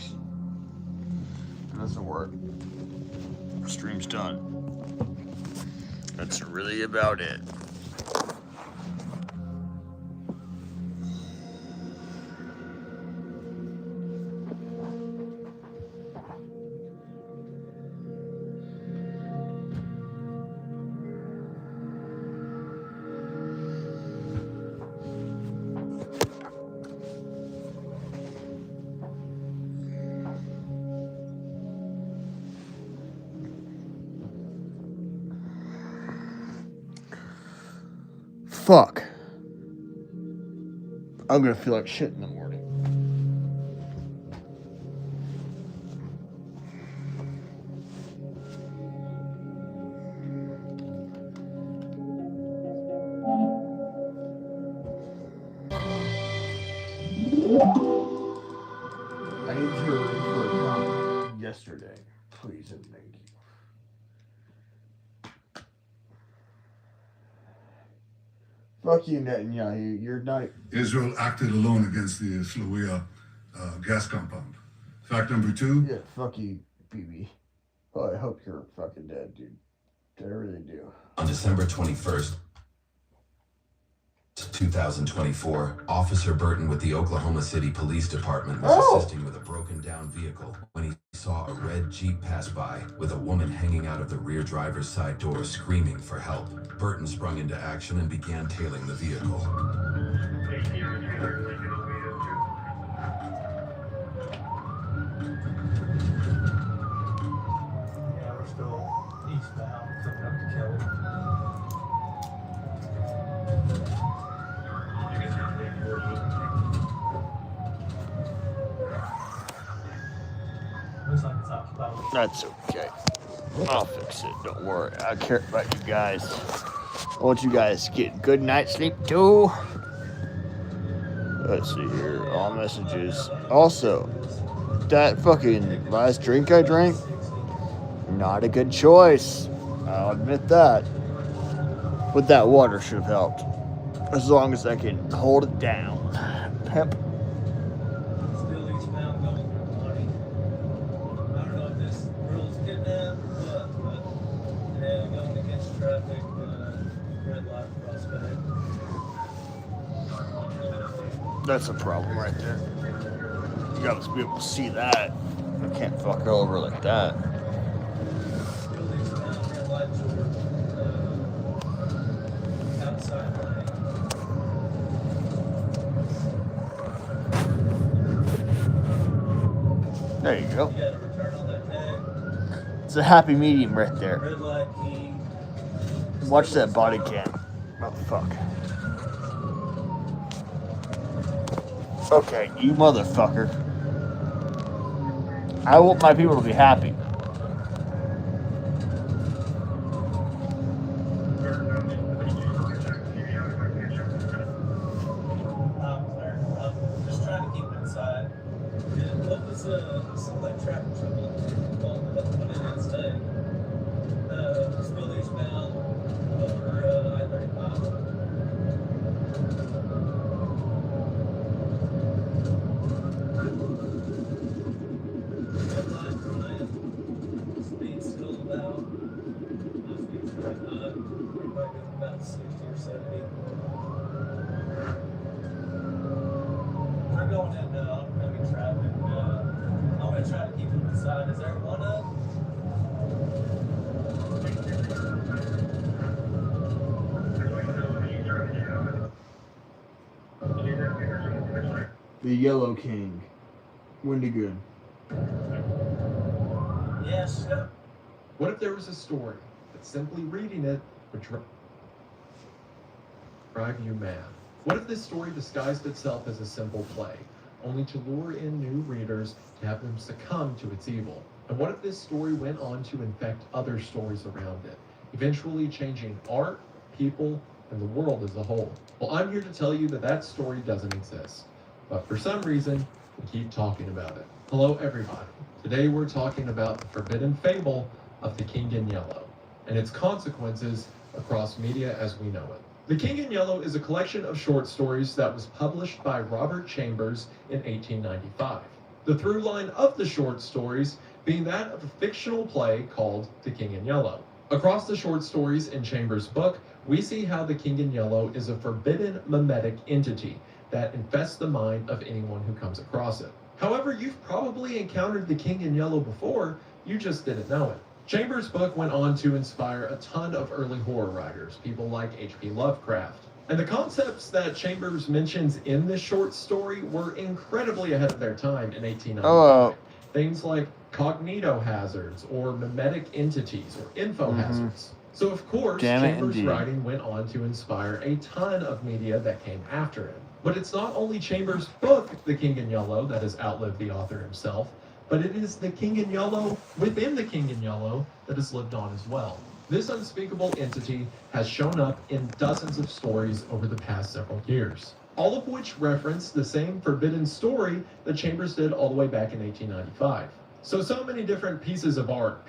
works. It doesn't work. Stream's done. That's really about it. Fuck. I'm gonna feel like shit in the morning. I need your for a comment yesterday, please and thank you. Fuck you, Netanyahu. You're not. Israel acted alone against the Slawia gas compound. Fact number 2. Yeah, fuck you, BB. Oh, I hope you're fucking dead, dude. I really do. On December 21st, 2024, Officer Burton with the Oklahoma City Police Department was assisting with a broken down vehicle when he saw a red Jeep pass by with a woman hanging out of the rear driver's side door screaming for help. Burton sprung into action and began tailing the vehicle. Yeah, we're still eastbound coming up to Kelly. Looks like it's occupied. That's okay. I'll fix it. Don't worry. I care about you guys. I want you guys to get good night's sleep too. Let's see here. All messages. Also, that fucking last drink I drank, not a good choice. I'll admit that. But that water should have helped. As long as I can hold it down. Pimp. Still eastbound going through Monty. I don't know if this girl's kidnapped or what, but yeah, going against traffic, red light prospect. That's a problem right there. You gotta be able to see that. You can't fuck over like that. Still eastbound, red light toward outside lane. There you go. You got a return on that tag. It's a happy medium right there. Red light key. Watch that body cam. Oh, fuck. Okay, you motherfucker. I want my people to be happy. I'm just trying to keep it inside. What was some like traffic trouble? What did it say? Still eastbound over I-35. Red light Brian. Speed still about. My speed's 25. Everybody goes about 60 or 70. We're going in oncoming traffic. I'm going to try to keep it inside. Is there one up? The Yellow King. Windy good. Yes. What if there was a story that simply reading it would drive you mad? What if this story disguised itself as a simple play, only to lure in new readers to have them succumb to its evil? And what if this story went on to infect other stories around it, eventually changing art, people, and the world as a whole? Well, I'm here to tell you that that story doesn't exist. But for some reason, we keep talking about it. Hello, everybody. Today we're talking about the forbidden fable of The King in Yellow and its consequences across media as we know it. The King in Yellow is a collection of short stories that was published by Robert Chambers in 1895. The through line of the short stories being that of a fictional play called The King in Yellow. Across the short stories in Chambers' book, we see how the King in Yellow is a forbidden mimetic entity that infests the mind of anyone who comes across it. However, you've probably encountered the King in Yellow before, you just didn't know it. Chambers' book went on to inspire a ton of early horror writers, people like H.P. Lovecraft. And the concepts that Chambers mentions in this short story were incredibly ahead of their time in 1895. Oh. Things like cognitohazards or mimetic entities or infohazards. So of course, Damn it, Chambers' indeed. writing went on to inspire a ton of media that came after him. But it's not only Chambers' book, The King in Yellow, that has outlived the author himself, but it is the King in Yellow within the King in Yellow that has lived on as well. This unspeakable entity has shown up in dozens of stories over the past several years, all of which reference the same forbidden story that Chambers did all the way back in 1895. So many different pieces of art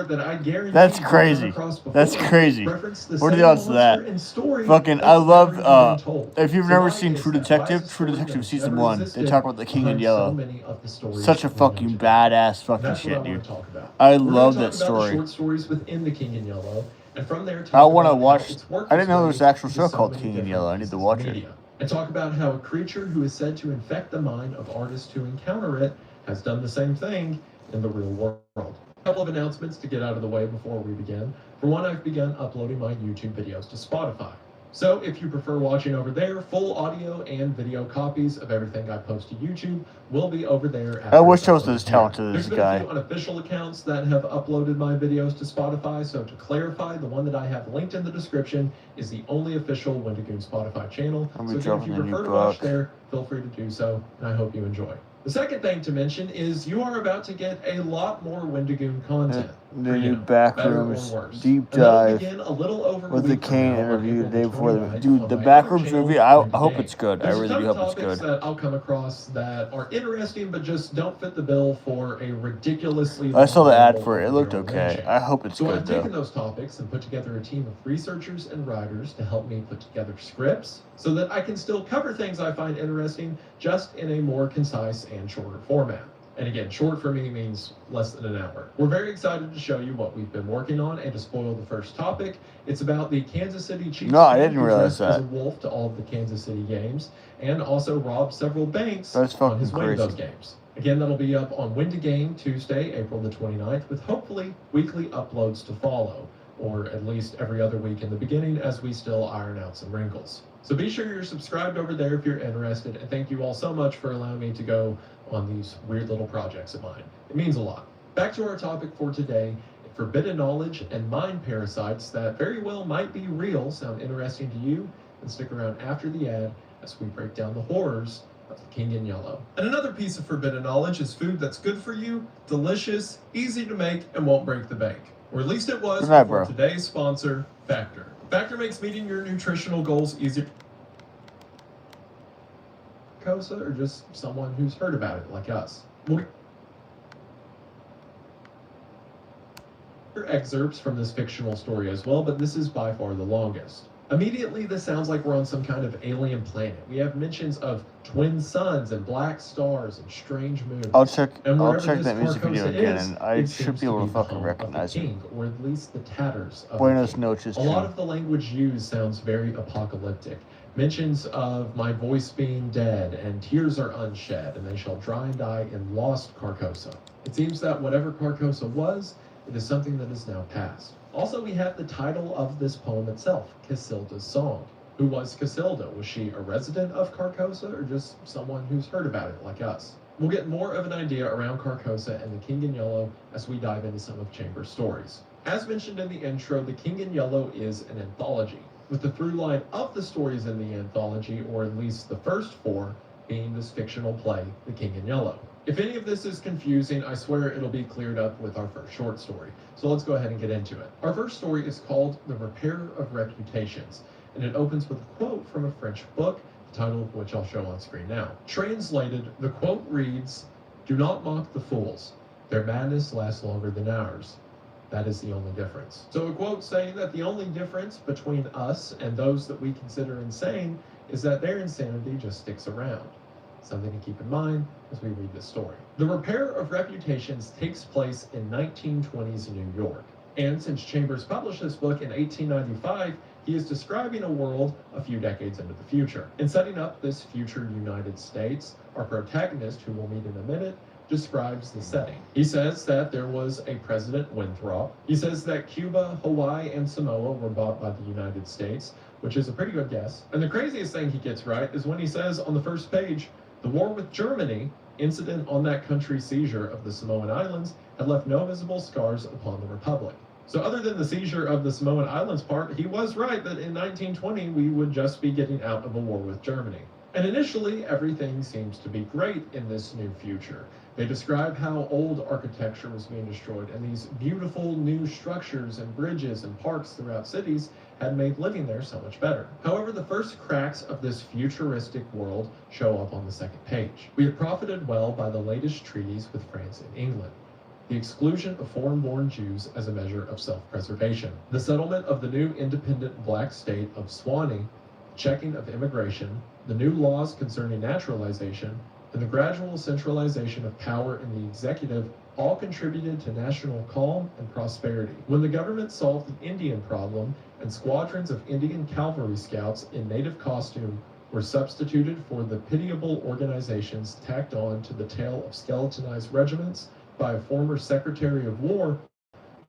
that I guarantee That's you've crazy. come across before That's crazy. reference the What are same the odds of monster that? and story Fucking, that's I love, never even been told. if you've So never why seen is True that? Why is a Detective story that Season never 1, they existed talk about the King in behind Yellow. so many of the stories Such a that we know fucking today? badass fucking That's shit, what I want dude. to talk about. I We're gonna love talk that about the story. short stories within the King in Yellow, and from there I talk want to about watch. how it's worked I didn't know there was its an way actual into show so called many King in different Yellow. I need pieces to of watch it. media. And talk about how a creature who is said to infect the mind of artists who encounter it has done the same thing in the real world. A couple of announcements to get out of the way before we begin. For one, I've begun uploading my YouTube videos to Spotify. So if you prefer watching over there, full audio and video copies of everything I post to YouTube will be over there. I wish after I was it's as uploaded talented here. as There's this been a guy. few unofficial accounts that have uploaded my videos to Spotify, so to clarify, the one that I have linked in the description is the only official Wendigoon Spotify channel. I'll be So again, if dropping you the new prefer to watch book. there, feel free to do so, and I hope you enjoy. The second thing to mention is you are about to get a lot more Wendigoon content. The for, new better or Backrooms worse. deep And that'll dive begin a little over a with the week from Kane now on interview the April day before the 29th dude. on The my Backrooms other channel, movie. I Wendy hope Gang. it's good. I There's a really ton do of hope it's topics good. that I'll come across that are interesting but just don't fit the bill for a ridiculously I saw the long ad for it. It video looked on okay. Lynching. I hope it's So good I've taken though. those topics and put together a team of researchers and writers to help me put together scripts so that I can still cover things I find interesting just in a more concise and shorter format. And again, short for me means less than an hour. We're very excited to show you what we've been working on, and to spoil the first topic, it's about the Kansas City Chiefs No, I fan didn't who realize dressed as a that. wolf to all of the Kansas City games, and also robbed several banks That's on his fucking way to those crazy. games. Again, that'll be up on Wendy Game Tuesday, April the 29th, with hopefully weekly uploads to follow, or at least every other week in the beginning as we still iron out some wrinkles. So be sure you're subscribed over there if you're interested, and thank you all so much for allowing me to go on these weird little projects of mine. It means a lot. Back to our topic for today. If forbidden knowledge and mind parasites that very well might be real sound interesting to you, then stick around after the ad as we break down the horrors of the King in Yellow. And another piece of forbidden knowledge is food that's good for you, delicious, easy to make, and won't break the bank. Or at least it was Good night, before bro. today's sponsor, Factor. Factor makes meeting your nutritional goals easier. Cosa, or just someone who's heard about it like us. We'll hear excerpts from this fictional story as well, but this is by far the longest. Immediately, this sounds like we're on some kind of alien planet. We have mentions of twin suns and black stars and strange moons. I'll check And wherever that this music video Carcosa again, is, and I it should seems be able to the fucking home of the recognize it. king, or at least the tatters of Buenos the king. noches, A lot Jim. of the language used sounds very apocalyptic. Mentions of my voice being dead, and tears are unshed, and they shall dry and die in lost Carcosa. It seems that whatever Carcosa was, it is something that is now past. Also, we have the title of this poem itself, Casilda's Song. Who was Casilda? Was she a resident of Carcosa, or just someone who's heard about it like us? We'll get more of an idea around Carcosa and the King in Yellow as we dive into some of Chambers' stories. As mentioned in the intro, the King in Yellow is an anthology, with the through line of the stories in the anthology, or at least the first 4, being this fictional play, The King in Yellow. If any of this is confusing, I swear it'll be cleared up with our first short story. So let's go ahead and get into it. Our first story is called The Repairer of Reputations, and it opens with a quote from a French book, the title of which I'll show on screen now. Translated, the quote reads, "Do not mock the fools. Their madness lasts longer than ours. That is the only difference." So a quote saying that the only difference between us and those that we consider insane is that their insanity just sticks around. something to keep in mind as we read this story. The repair of reputations takes place in 1920s New York. And since Chambers published this book in 1895, he is describing a world a few decades into the future. In setting up this future United States, our protagonist, who we'll meet in a minute, describes the setting. He says that there was a President Winthrop. He says that Cuba, Hawaii, and Samoa were bought by the United States, which is a pretty good guess. And the craziest thing he gets right is when he says on the first page, the war with Germany, incident on that country's seizure of the Samoan Islands, had left no visible scars upon the Republic. So other than the seizure of the Samoan Islands part, he was right that in 1920 we would just be getting out of a war with Germany. And initially, everything seems to be great in this new future. They describe how old architecture was being destroyed, and these beautiful new structures and bridges and parks throughout cities had made living there so much better. However, the first cracks of this futuristic world show up on the second page. We have profited well by the latest treaties with France and England. The exclusion of foreign-born Jews as a measure of self-preservation, the settlement of the new independent black state of Swanee, checking of immigration, the new laws concerning naturalization, and the gradual centralization of power in the executive all contributed to national calm and prosperity. When the government solved the Indian problem and squadrons of Indian cavalry scouts in native costume were substituted for the pitiable organizations tacked on to the tail of skeletonized regiments by a former Secretary of War,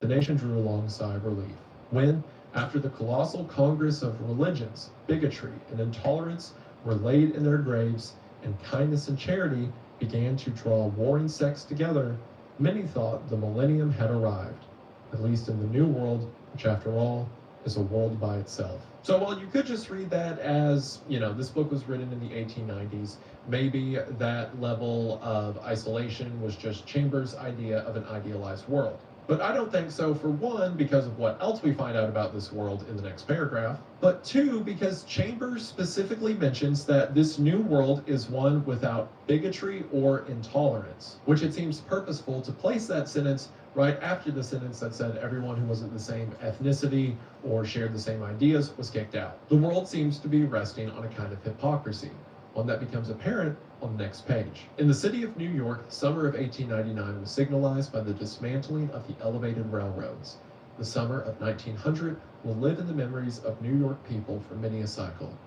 the nation drew a long sigh of relief. When, after the colossal congress of religions, bigotry and intolerance were laid in their graves, and kindness and charity began to draw warring sects together, many thought the millennium had arrived, at least in the New World, which after all is a world by itself. So while you could just read that as, this book was written in the 1890s, maybe that level of isolation was just Chambers' idea of an idealized world. But I don't think so, for one, because of what else we find out about this world in the next paragraph, but two, because Chambers specifically mentions that this new world is one without bigotry or intolerance, which it seems purposeful to place that sentence right after the sentence that said everyone who wasn't the same ethnicity or shared the same ideas was kicked out. The world seems to be resting on a kind of hypocrisy, one that becomes apparent on the next page. In the city of New York, summer of 1899 was signalized by the dismantling of the elevated railroads. The summer of 1900 will live in the memories of New York people for many a cycle.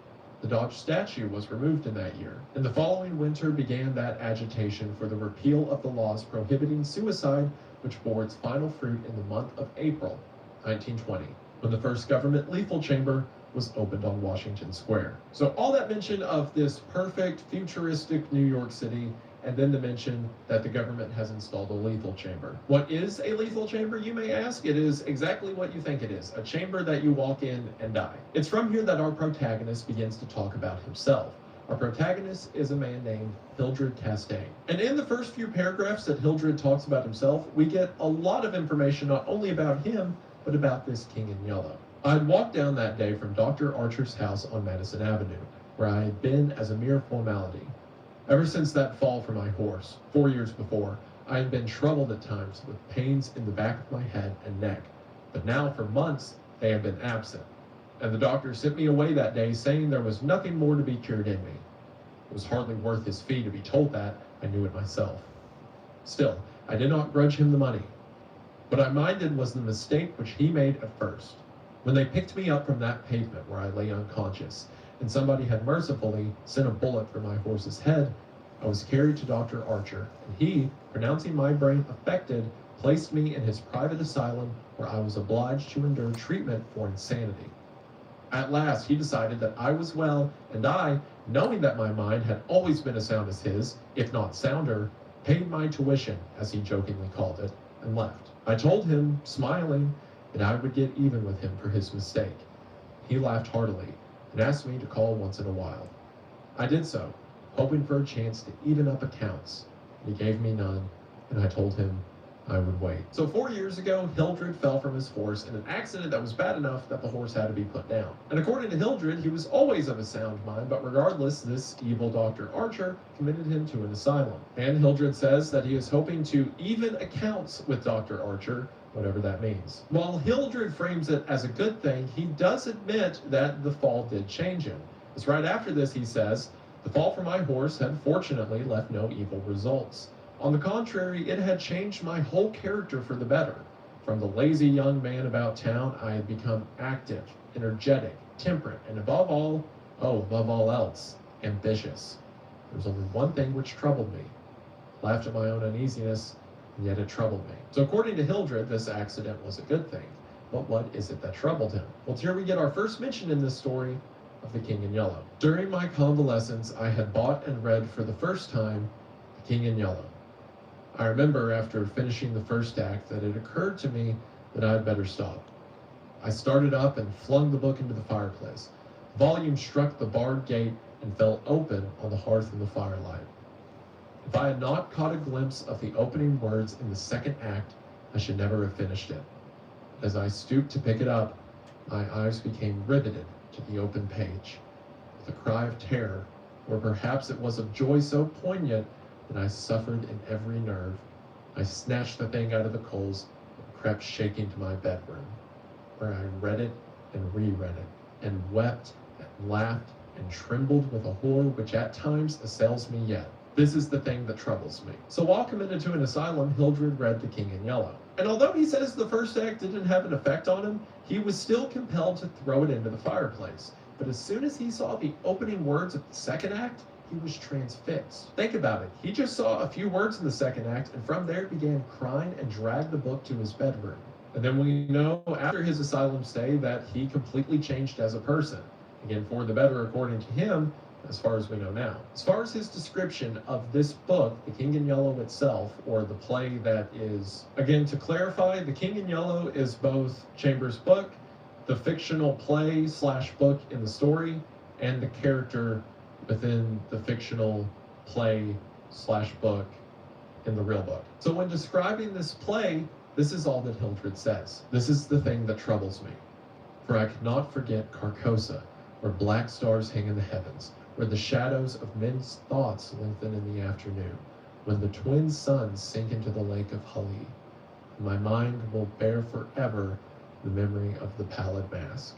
The Dodge statue was removed in that year, and the following winter began that agitation for the repeal of the laws prohibiting suicide, which bore its final fruit in the month of April 1920, when the first government lethal chamber was opened on Washington Square. So all that mention of this perfect futuristic New York City, and then the mention that the government has installed a lethal chamber. What is a lethal chamber, you may ask? It is exactly what you think it is, a chamber that you walk in and die. It's from here that our protagonist begins to talk about himself. Our protagonist is a man named Hildred Castaigne. And in the first few paragraphs that Hildred talks about himself, we get a lot of information not only about him, but about this king in yellow. I'd walked down that day from Dr. Archer's house on Madison Avenue, where I had been as a mere formality. Ever since that fall from my horse, 4 years before, I had been troubled at times with pains in the back of my head and neck, but now for months they have been absent. And the doctor sent me away that day saying there was nothing more to be cured in me. It was hardly worth his fee to be told that, I knew it myself. Still, I did not grudge him the money. What I minded was the mistake which he made at first. When they picked me up from that pavement where I lay unconscious, and somebody had mercifully sent a bullet for my horse's head, I was carried to Dr. Archer, and he, pronouncing my brain affected, placed me in his private asylum where I was obliged to endure treatment for insanity. At last, he decided that I was well, and I, knowing that my mind had always been as sound as his, if not sounder, paid my tuition, as he jokingly called it, and left. I told him, smiling, that I would get even with him for his mistake. He laughed heartily and asked me to call once in a while. I did so, hoping for a chance to even up accounts. He gave me none, and I told him I would wait. So 4 years ago, Hildred fell from his horse in an accident that was bad enough that the horse had to be put down. And according to Hildred, he was always of a sound mind, but regardless, this evil Dr. Archer committed him to an asylum. And Hildred says that he is hoping to even accounts with Dr. Archer, whatever that means. While Hildred frames it as a good thing, he does admit that the fall did change him. Because right after this, he says, The fall from my horse had fortunately left no evil results. On the contrary, it had changed my whole character for the better. From the lazy young man about town, I had become active, energetic, temperate, and above all else, ambitious. There was only one thing which troubled me. I laughed at my own uneasiness, and yet it troubled me. So according to Hildred, this accident was a good thing. But what is it that troubled him? Well, here we get our first mention in this story of The King in Yellow. During my convalescence, I had bought and read for the first time The King in Yellow. I remember after finishing the first act that it occurred to me that I had better stop. I started up and flung the book into the fireplace. The volume struck the barred gate and fell open on the hearth in the firelight. If I had not caught a glimpse of the opening words in the second act, I should never have finished it. As I stooped to pick it up, my eyes became riveted to the open page. With a cry of terror, or perhaps it was of joy so poignant that I suffered in every nerve, I snatched the thing out of the coals and crept shaking to my bedroom, where I read it and reread it, and wept and laughed and trembled with a horror which at times assails me yet. This is the thing that troubles me. So while committed to an asylum, Hildred read The King in Yellow. And although he says the first act didn't have an effect on him, he was still compelled to throw it into the fireplace. But as soon as he saw the opening words of the second act, he was transfixed. Think about it. He just saw a few words in the second act, and from there began crying and dragged the book to his bedroom. And then we know after his asylum stay that he completely changed as a person. Again, for the better according to him, as far as we know now. As far as his description of this book, The King in Yellow itself, or the play that is, again, to clarify, The King in Yellow is both Chambers' book, the fictional play / book in the story, and the character within the fictional play / book in the real book. So when describing this play, this is all that Hildred says. This is the thing that troubles me. For I cannot forget Carcosa, where black stars hang in the heavens, where the shadows of men's thoughts lengthen in the afternoon, when the twin suns sink into the lake of Hali. My mind will bear forever the memory of the pallid mask.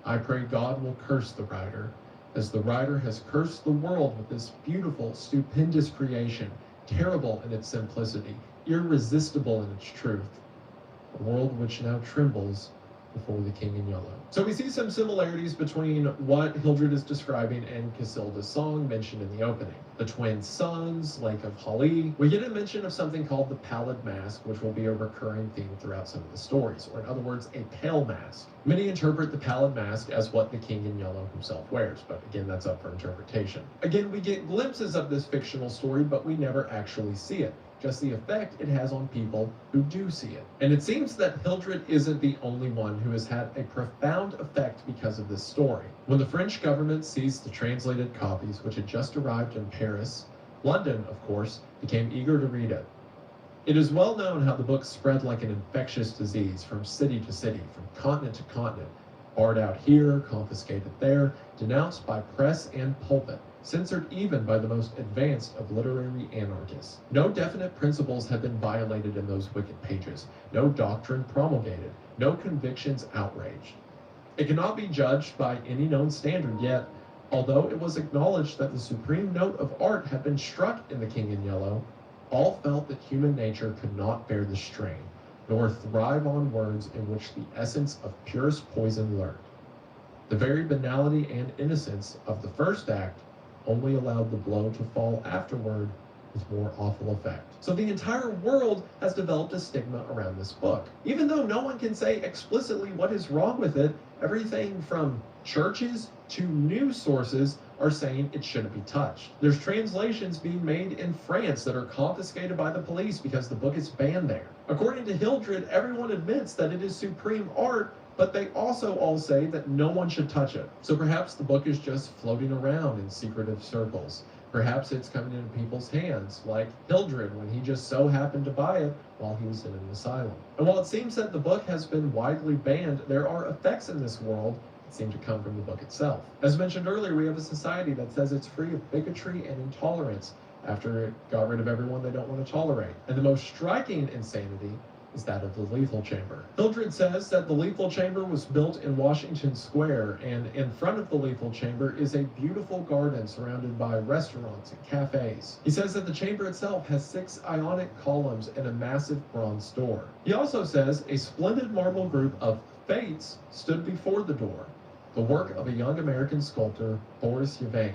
I pray God will curse the writer, as the writer has cursed the world with this beautiful, stupendous creation, terrible in its simplicity, irresistible in its truth, a world which now trembles before the King in Yellow. So we see some similarities between what Hildred is describing and Cassilda's song mentioned in the opening. The twin suns, Lake of Hali. We get a mention of something called the pallid mask, which will be a recurring theme throughout some of the stories, or in other words, a pale mask. Many interpret the pallid mask as what the King in Yellow himself wears, but again, that's up for interpretation. Again, we get glimpses of this fictional story, but we never actually see it. Just the effect it has on people who do see it. And it seems that Hildred isn't the only one who has had a profound effect because of this story. When the French government seized the translated copies, which had just arrived in Paris, London, of course, became eager to read it. It is well known how the book spread like an infectious disease from city to city, from continent to continent, barred out here, confiscated there, denounced by press and pulpit, censored even by the most advanced of literary anarchists. No definite principles had been violated in those wicked pages, no doctrine promulgated, no convictions outraged. It cannot be judged by any known standard yet, although it was acknowledged that the supreme note of art had been struck in The King in Yellow, all felt that human nature could not bear the strain, nor thrive on words in which the essence of purest poison lurked. The very banality and innocence of the first act only allowed the blow to fall afterward with more awful effect. So the entire world has developed a stigma around this book. Even though no one can say explicitly what is wrong with it, everything from churches to news sources are saying it shouldn't be touched. There's translations being made in France that are confiscated by the police because the book is banned there. According to Hildred, everyone admits that it is supreme art, but they also all say that no one should touch it. So perhaps the book is just floating around in secretive circles. Perhaps it's coming into people's hands, like Hildred when he just so happened to buy it while he was in an asylum. And while it seems that the book has been widely banned, there are effects in this world that seem to come from the book itself. As mentioned earlier, we have a society that says it's free of bigotry and intolerance after it got rid of everyone they don't want to tolerate. And the most striking insanity is that of the lethal chamber. Hildred says that the lethal chamber was built in Washington Square, and in front of the lethal chamber is a beautiful garden surrounded by restaurants and cafes. He says that the chamber itself has 6 ionic columns and a massive bronze door. He also says a splendid marble group of fates stood before the door, the work of a young American sculptor, Boris Yvain,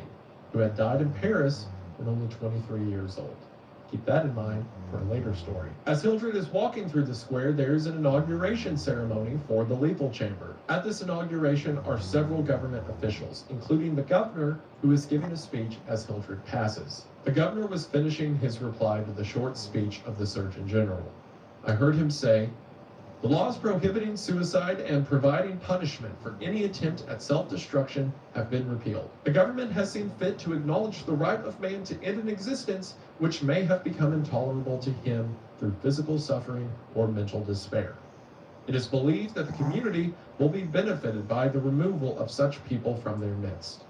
who had died in Paris when only 23 years old. Keep that in mind for a later story. As Hildred is walking through the square, there is an inauguration ceremony for the lethal chamber. At this inauguration are several government officials, including the governor, who is giving a speech as Hildred passes. The governor was finishing his reply to the short speech of the Surgeon General. I heard him say, "The laws prohibiting suicide and providing punishment for any attempt at self-destruction have been repealed. The government has seen fit to acknowledge the right of man to end an existence which may have become intolerable to him through physical suffering or mental despair. It is believed that the community will be benefited by the removal of such people from their midst.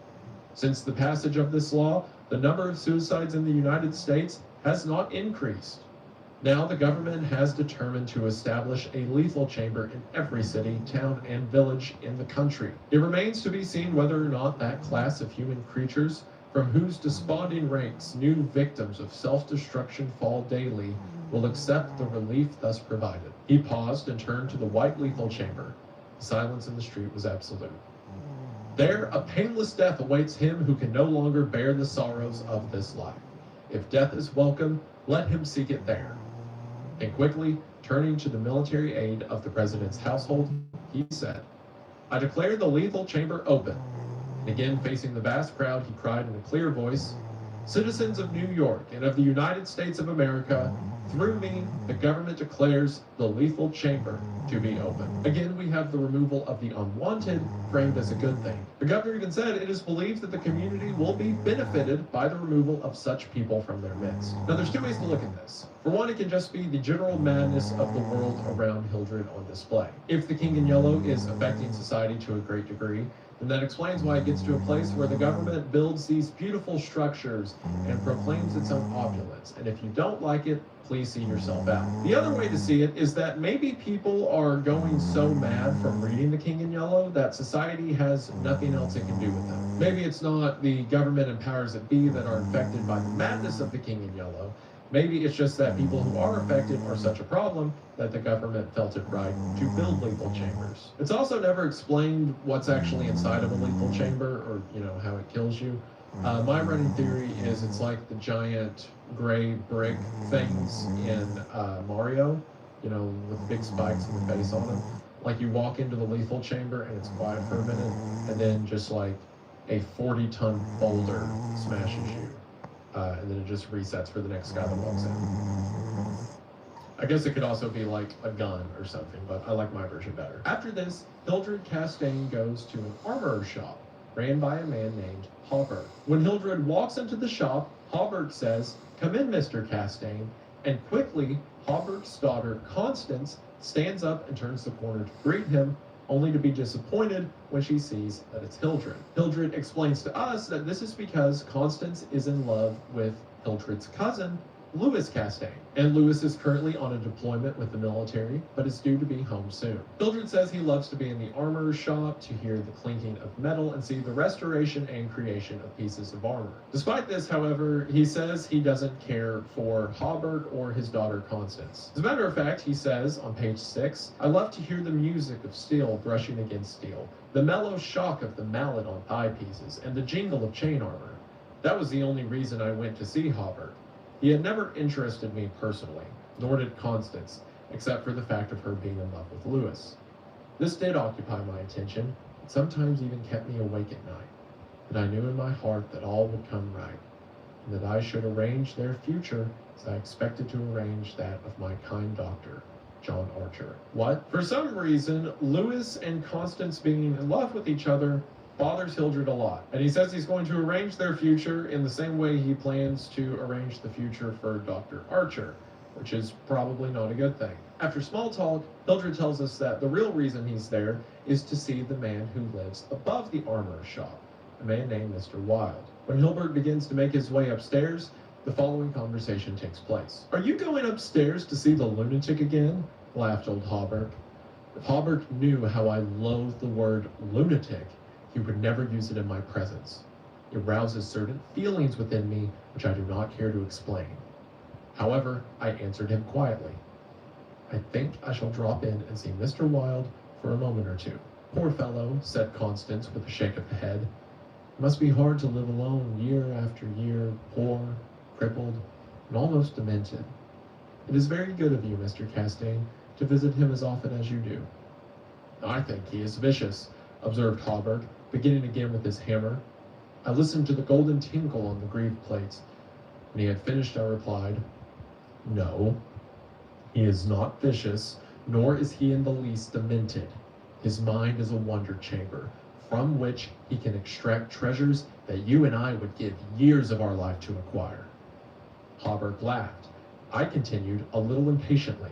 Since the passage of this law, the number of suicides in the United States has not increased. Now the government has determined to establish a lethal chamber in every city, town, and village in the country. It remains to be seen whether or not that class of human creatures, from whose desponding ranks new victims of self-destruction fall daily, will accept the relief thus provided." He paused and turned to the white lethal chamber. The silence in the street was absolute. "There, a painless death awaits him who can no longer bear the sorrows of this life. If death is welcome, let him seek it there." And quickly, turning to the military aide of the president's household, he said, "I declare the lethal chamber open." And again, facing the vast crowd, he cried in a clear voice, "Citizens of New York and of the United States of America, through me, the government declares the lethal chamber to be open." Again, we have the removal of the unwanted framed as a good thing. The governor even said it is believed that the community will be benefited by the removal of such people from their midst. Now, there's 2 ways to look at this. For one, it can just be the general madness of the world around Hildred on display. If the King in Yellow is affecting society to a great degree, then that explains why it gets to a place where the government builds these beautiful structures and proclaims its own opulence. And if you don't like it, please see yourself out. The other way to see it is that maybe people are going so mad from reading The King in Yellow that society has nothing else it can do with them. Maybe it's not the government and powers that be that are infected by the madness of The King in Yellow. Maybe it's just that people who are affected are such a problem that the government felt it right to build lethal chambers. It's also never explained what's actually inside of a lethal chamber, or how it kills you. My running theory is it's like the giant gray brick things in Mario, with big spikes in the face on them. Like you walk into the lethal chamber and it's quiet for a minute, and then just like a 40-ton boulder smashes you. And then it just resets for the next guy that walks in. I guess it could also be like a gun or something, but I like my version better. After this, Hildred Castaigne goes to an armorer's shop, ran by a man named Hawberk. When Hildred walks into the shop, Hawberk says, "Come in, Mr. Castaigne," and quickly, Hawberk's daughter, Constance, stands up and turns the corner to greet him, only to be disappointed when she sees that it's Hildred. Hildred explains to us that this is because Constance is in love with Hildred's cousin, Louis Castaigne, and Louis is currently on a deployment with the military, but is due to be home soon. Hildred says he loves to be in the armorer's shop to hear the clinking of metal and see the restoration and creation of pieces of armor. Despite this, however, he says he doesn't care for Hawberk or his daughter Constance. As a matter of fact, he says on page 6, "I love to hear the music of steel brushing against steel, the mellow shock of the mallet on thigh pieces, and the jingle of chain armor. That was the only reason I went to see Hawberk. He had never interested me personally, nor did Constance, except for the fact of her being in love with Louis. This did occupy my attention, and sometimes even kept me awake at night. But I knew in my heart that all would come right, and that I should arrange their future as I expected to arrange that of my kind doctor, John Archer." What? For some reason, Louis and Constance being in love with each other bothers Hildred a lot, and he says he's going to arrange their future in the same way he plans to arrange the future for Dr. Archer, which is probably not a good thing. After small talk, Hildred tells us that the real reason he's there is to see the man who lives above the armorer's shop, a man named Mr. Wilde. When Hildred begins to make his way upstairs, the following conversation takes place. "Are you going upstairs to see the lunatic again? laughed old Hawberk. If Hawberk knew how I loathe the word lunatic, he would never use it in my presence. It rouses certain feelings within me which I do not care to explain. However, I answered him quietly. I think I shall drop in and see Mr. Wilde for a moment or two. Poor fellow, said Constance with a shake of the head. It must be hard to live alone year after year, poor, crippled, and almost demented. It is very good of you, Mr. Castaigne, to visit him as often as you do. I think he is vicious, observed Hawberk, beginning again with his hammer. I listened to the golden tinkle on the greave plates. When he had finished, I replied, No, he is not vicious, nor is he in the least demented. His mind is a wonder chamber, from which he can extract treasures that you and I would give years of our life to acquire. Hawberk laughed. I continued, a little impatiently.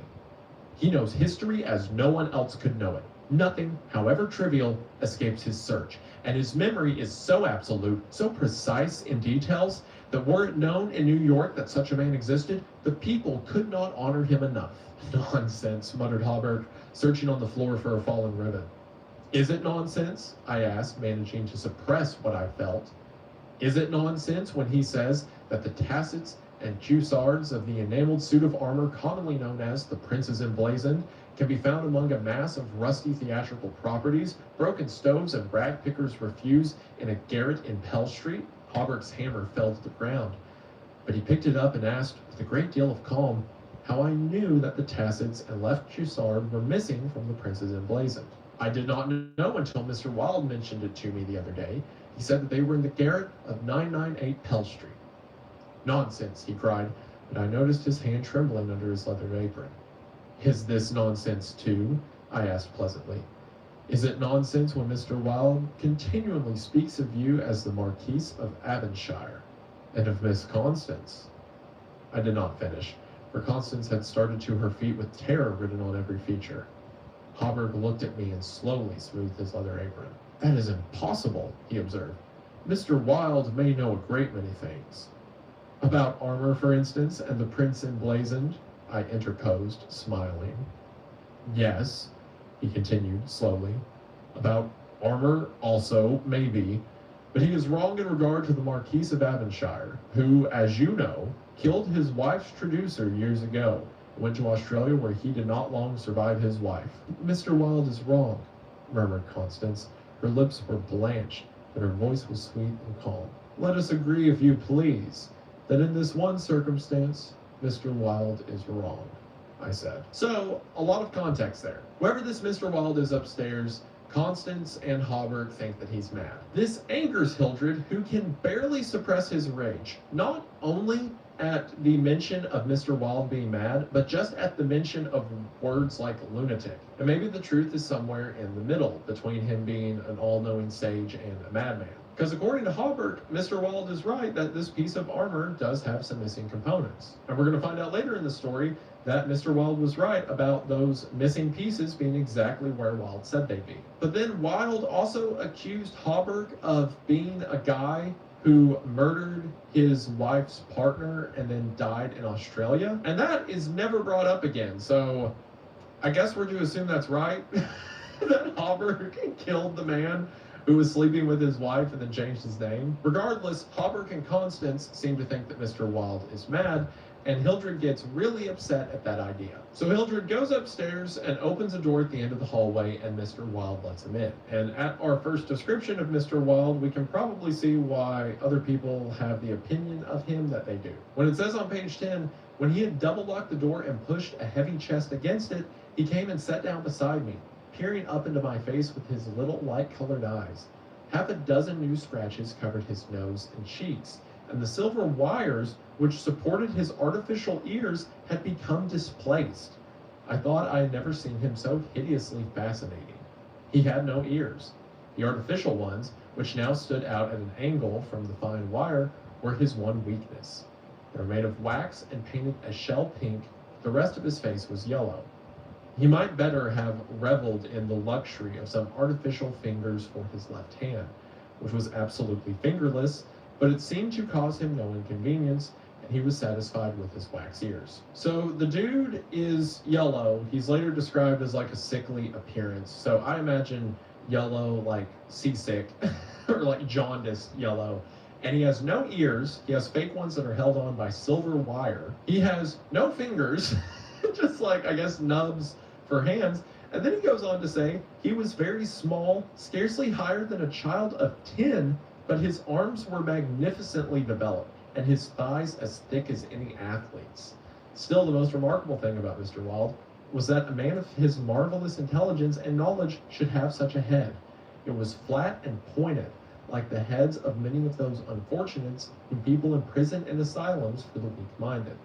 He knows history as no one else could know it. Nothing, however trivial, escapes his search, and his memory is so absolute, so precise in details, that were it known in New York that such a man existed, the people could not honor him enough. Nonsense, muttered Hawberk, searching on the floor for a fallen ribbon. Is it nonsense? I asked, managing to suppress what I felt. Is it nonsense when he says that the tassets and cuissards of the enameled suit of armor commonly known as the Prince's Emblazoned can be found among a mass of rusty theatrical properties, broken stoves and rag pickers' refuse in a garret in Pell Street? Hawberk's hammer fell to the ground, but he picked it up and asked, with a great deal of calm, how I knew that the tassets and left cuissard were missing from the Prince's Emblazoned. I did not know until Mr. Wilde mentioned it to me the other day. He said that they were in the garret of 998 Pell Street. Nonsense, he cried, but I noticed his hand trembling under his leathern apron. Is this nonsense too? I asked pleasantly. Is it nonsense when Mr. Wilde continually speaks of you as the Marquise of Avonshire, and of Miss Constance? I did not finish, for Constance had started to her feet with terror written on every feature. Hawberk looked at me and slowly smoothed his leather apron. That is impossible, he observed. Mr. Wilde may know a great many things. About armor, for instance, and the Prince Emblazoned, I interposed, smiling. Yes, he continued slowly. About armor also, maybe, but he is wrong in regard to the Marquise of Avonshire, who, as you know, killed his wife's traducer years ago, and went to Australia where he did not long survive his wife. Mr. Wilde is wrong, murmured Constance. Her lips were blanched, but her voice was sweet and calm. Let us agree, if you please, that in this one circumstance, Mr. Wilde is wrong, I said. So, a lot of context there. Whoever this Mr. Wilde is upstairs, Constance and Hawberk think that he's mad. This angers Hildred, who can barely suppress his rage, not only at the mention of Mr. Wilde being mad, but just at the mention of words like lunatic. And maybe the truth is somewhere in the middle, between him being an all-knowing sage and a madman. Because according to Hawberk, Mr. Wilde is right that this piece of armor does have some missing components. And we're going to find out later in the story that Mr. Wilde was right about those missing pieces being exactly where Wilde said they'd be. But then Wilde also accused Hawberk of being a guy who murdered his wife's partner and then died in Australia. And that is never brought up again. So I guess we're to assume that's right. That Hawberk killed the man who was sleeping with his wife and then changed his name. Regardless, Hawberk and Constance seem to think that Mr. Wilde is mad, and Hildred gets really upset at that idea. So Hildred goes upstairs and opens a door at the end of the hallway, and Mr. Wilde lets him in. And at our first description of Mr. Wilde, we can probably see why other people have the opinion of him that they do. When it says on page 10, when he had double-locked the door and pushed a heavy chest against it, he came and sat down beside me, peering up into my face with his little light-colored eyes. Half a dozen new scratches covered his nose and cheeks, and the silver wires which supported his artificial ears had become displaced. I thought I had never seen him so hideously fascinating. He had no ears. The artificial ones, which now stood out at an angle from the fine wire, were his one weakness. They were made of wax and painted a shell pink. The rest of his face was yellow. He might better have reveled in the luxury of some artificial fingers for his left hand, which was absolutely fingerless, but it seemed to cause him no inconvenience, and he was satisfied with his wax ears. So the dude is yellow. He's later described as like a sickly appearance. So I imagine yellow like seasick or like jaundiced yellow. And he has no ears. He has fake ones that are held on by silver wire. He has no fingers, just like, I guess, nubs for hands. And then he goes on to say he was very small, scarcely higher than a child of 10, but his arms were magnificently developed, and his thighs as thick as any athlete's. Still, the most remarkable thing about Mr. Wilde was that a man of his marvelous intelligence and knowledge should have such a head. It was flat and pointed, like the heads of many of those unfortunates whom people imprison in asylums for the weak-minded.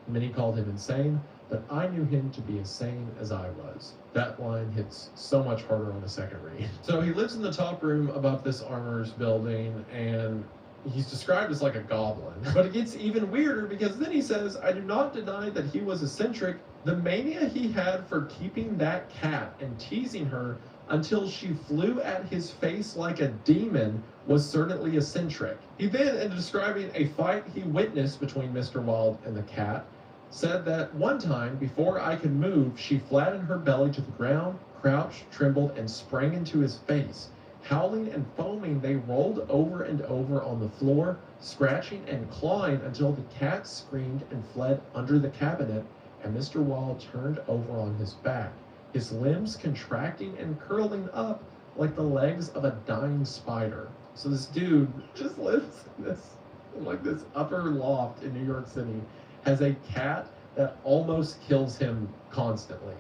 Many called him insane, but I knew him to be as sane as I was. That line hits so much harder on a second read. So he lives in the top room above this armorer's building, and he's described as like a goblin. But it gets even weirder because then he says, I do not deny that he was eccentric. The mania he had for keeping that cat and teasing her until she flew at his face like a demon was certainly eccentric. He then, in describing a fight he witnessed between Mr. Wilde and the cat, said that one time, before I could move, she flattened her belly to the ground, crouched, trembled, and sprang into his face. Howling and foaming, they rolled over and over on the floor, scratching and clawing until the cat screamed and fled under the cabinet, and Mr. Wilde turned over on his back, his limbs contracting and curling up like the legs of a dying spider. So this dude just lives in this upper loft in New York City, has a cat that almost kills him constantly.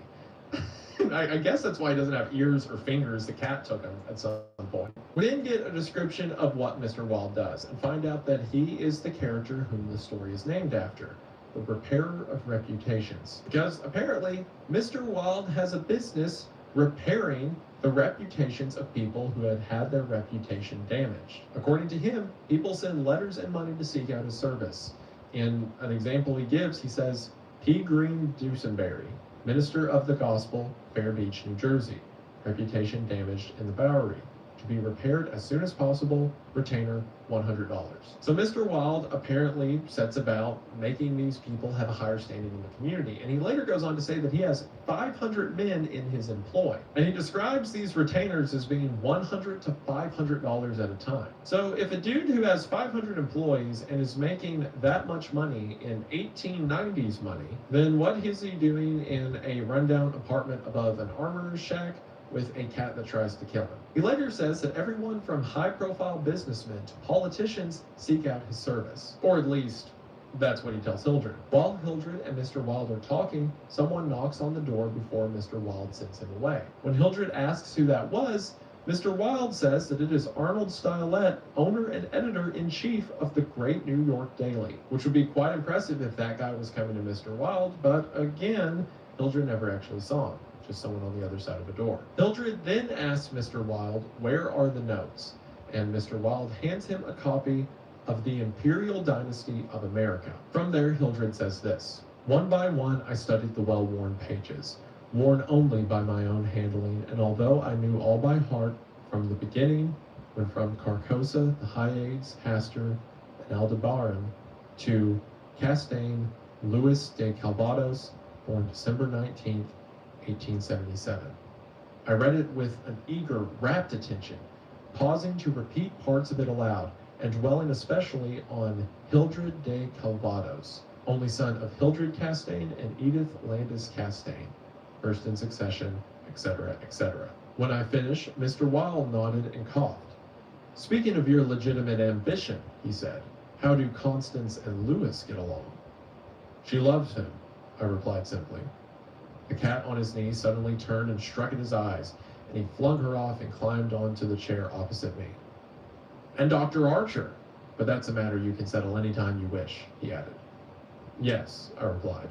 I guess that's why he doesn't have ears or fingers. The cat took him at some point. We then get a description of what Mr. Wilde does and find out that he is the character whom the story is named after, the repairer of reputations. Because apparently, Mr. Wilde has a business repairing the reputations of people who had had their reputation damaged. According to him, people send letters and money to seek out his service. In an example he gives, he says, P. Green Dusenberry, minister of the gospel, Fair Beach, New Jersey. Reputation damaged in the Bowery. To be repaired as soon as possible, retainer $100. So Mr. Wilde apparently sets about making these people have a higher standing in the community. And he later goes on to say that he has 500 men in his employ. And he describes these retainers as being $100 to $500 at a time. So if a dude who has 500 employees and is making that much money in 1890s money, then what is he doing in a rundown apartment above an armorer's shack with a cat that tries to kill him? He later says that everyone from high-profile businessmen to politicians seek out his service. Or at least, that's what he tells Hildred. While Hildred and Mr. Wilde are talking, someone knocks on the door before Mr. Wilde sends him away. When Hildred asks who that was, Mr. Wilde says that it is Arnold Stylet, owner and editor-in-chief of the Great New York Daily, which would be quite impressive if that guy was coming to Mr. Wilde, but again, Hildred never actually saw him. Just someone on the other side of a door. Hildred then asks Mr. Wilde, where are the notes? And Mr. Wilde hands him a copy of the Imperial Dynasty of America. From there, Hildred says this, one by one I studied the well-worn pages, worn only by my own handling, and although I knew all by heart from the beginning, when from Carcosa, the Hyades, Hastur, and Aldebaran, to Castaigne, Louis de Calvados, born December 19th, 1877. I read it with an eager, rapt attention, pausing to repeat parts of it aloud, and dwelling especially on Hildred de Calvados, only son of Hildred Castaigne and Edith Landis Castaigne, first in succession, etc., etc. When I finished, Mr. Wilde nodded and coughed. Speaking of your legitimate ambition, he said, how do Constance and Louis get along? She loves him, I replied simply. The cat on his knee suddenly turned and struck at his eyes, and he flung her off and climbed onto the chair opposite me. And Dr. Archer, but that's a matter you can settle any time you wish, he added. Yes, I replied.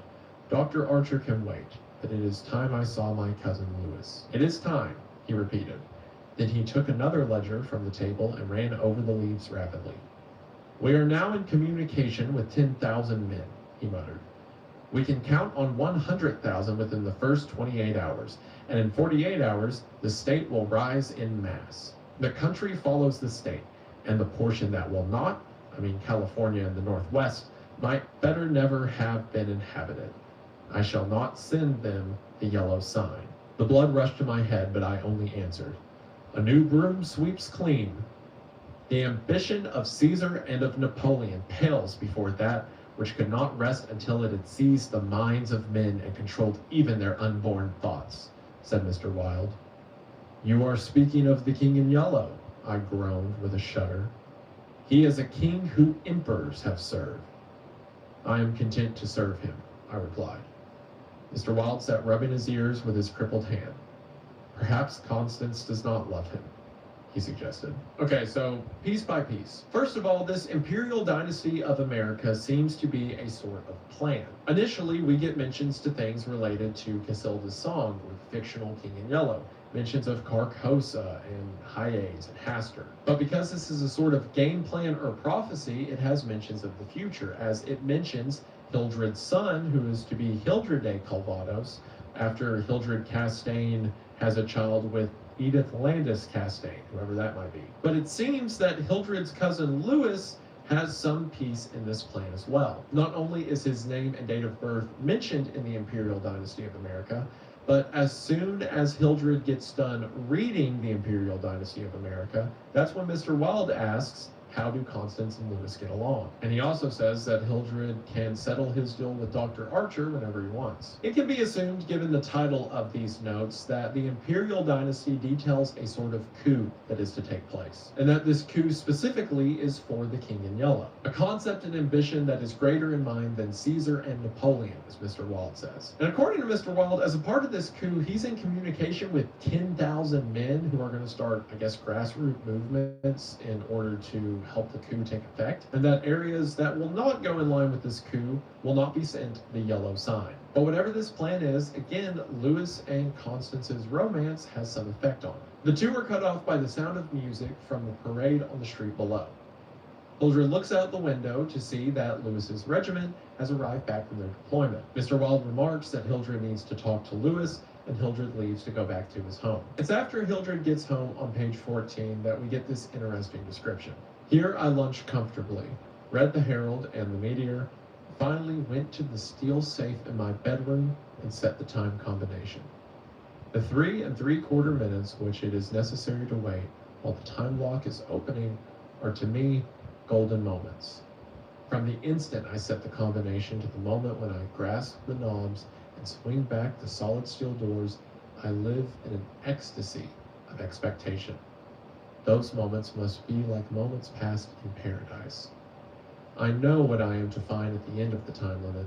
Dr. Archer can wait, but it is time I saw my cousin Louis. It is time, he repeated. Then he took another ledger from the table and ran over the leaves rapidly. We are now in communication with 10,000 men, he muttered. We can count on 100,000 within the first 28 hours, and in 48 hours, the state will rise in mass. The country follows the state, and the portion that will not, I mean California and the Northwest, might better never have been inhabited. I shall not send them the yellow sign. The blood rushed to my head, but I only answered, a new broom sweeps clean. The ambition of Caesar and of Napoleon pales before that which could not rest until it had seized the minds of men and controlled even their unborn thoughts, said Mr. Wilde. You are speaking of the king in yellow, I groaned with a shudder. He is a king who emperors have served. I am content to serve him, I replied. Mr. Wilde sat rubbing his ears with his crippled hand. Perhaps Constance does not love him, he suggested. Okay, so piece by piece. First of all, this imperial dynasty of America seems to be a sort of plan. Initially, we get mentions to things related to Casilda's song with fictional King in Yellow, mentions of Carcosa and Hyades and Hastur. But because this is a sort of game plan or prophecy, it has mentions of the future, as it mentions Hildred's son, who is to be Hildred de Calvados, after Hildred Castaigne has a child with Edith Landis Castaigne, whoever that might be. But it seems that Hildred's cousin Louis has some piece in this plan as well. Not only is his name and date of birth mentioned in the Imperial Dynasty of America, but as soon as Hildred gets done reading the Imperial Dynasty of America, that's when Mr. Wilde asks, how do Constance and Louis get along? And he also says that Hildred can settle his deal with Dr. Archer whenever he wants. It can be assumed, given the title of these notes, that the Imperial Dynasty details a sort of coup that is to take place, and that this coup specifically is for the King in Yellow. A concept and ambition that is greater in mind than Caesar and Napoleon, as Mr. Wilde says. And according to Mr. Wilde, as a part of this coup, he's in communication with 10,000 men who are going to start, I guess, grassroots movements in order to help the coup take effect, and that areas that will not go in line with this coup will not be sent the yellow sign. But whatever this plan is, again, Louis and Constance's romance has some effect on it. The two are cut off by the sound of music from the parade on the street below. Hildred looks out the window to see that Louis's regiment has arrived back from their deployment. Mr. Wilde remarks that Hildred needs to talk to Louis, and Hildred leaves to go back to his home. It's after Hildred gets home on page 14 that we get this interesting description. Here I lunched comfortably, read the Herald and the Meteor, finally went to the steel safe in my bedroom and set the time combination. The 3 3/4 minutes which it is necessary to wait while the time lock is opening are to me golden moments. From the instant I set the combination to the moment when I grasp the knobs and swing back the solid steel doors, I live in an ecstasy of expectation. Those moments must be like moments passed in paradise. I know what I am to find at the end of the time limit.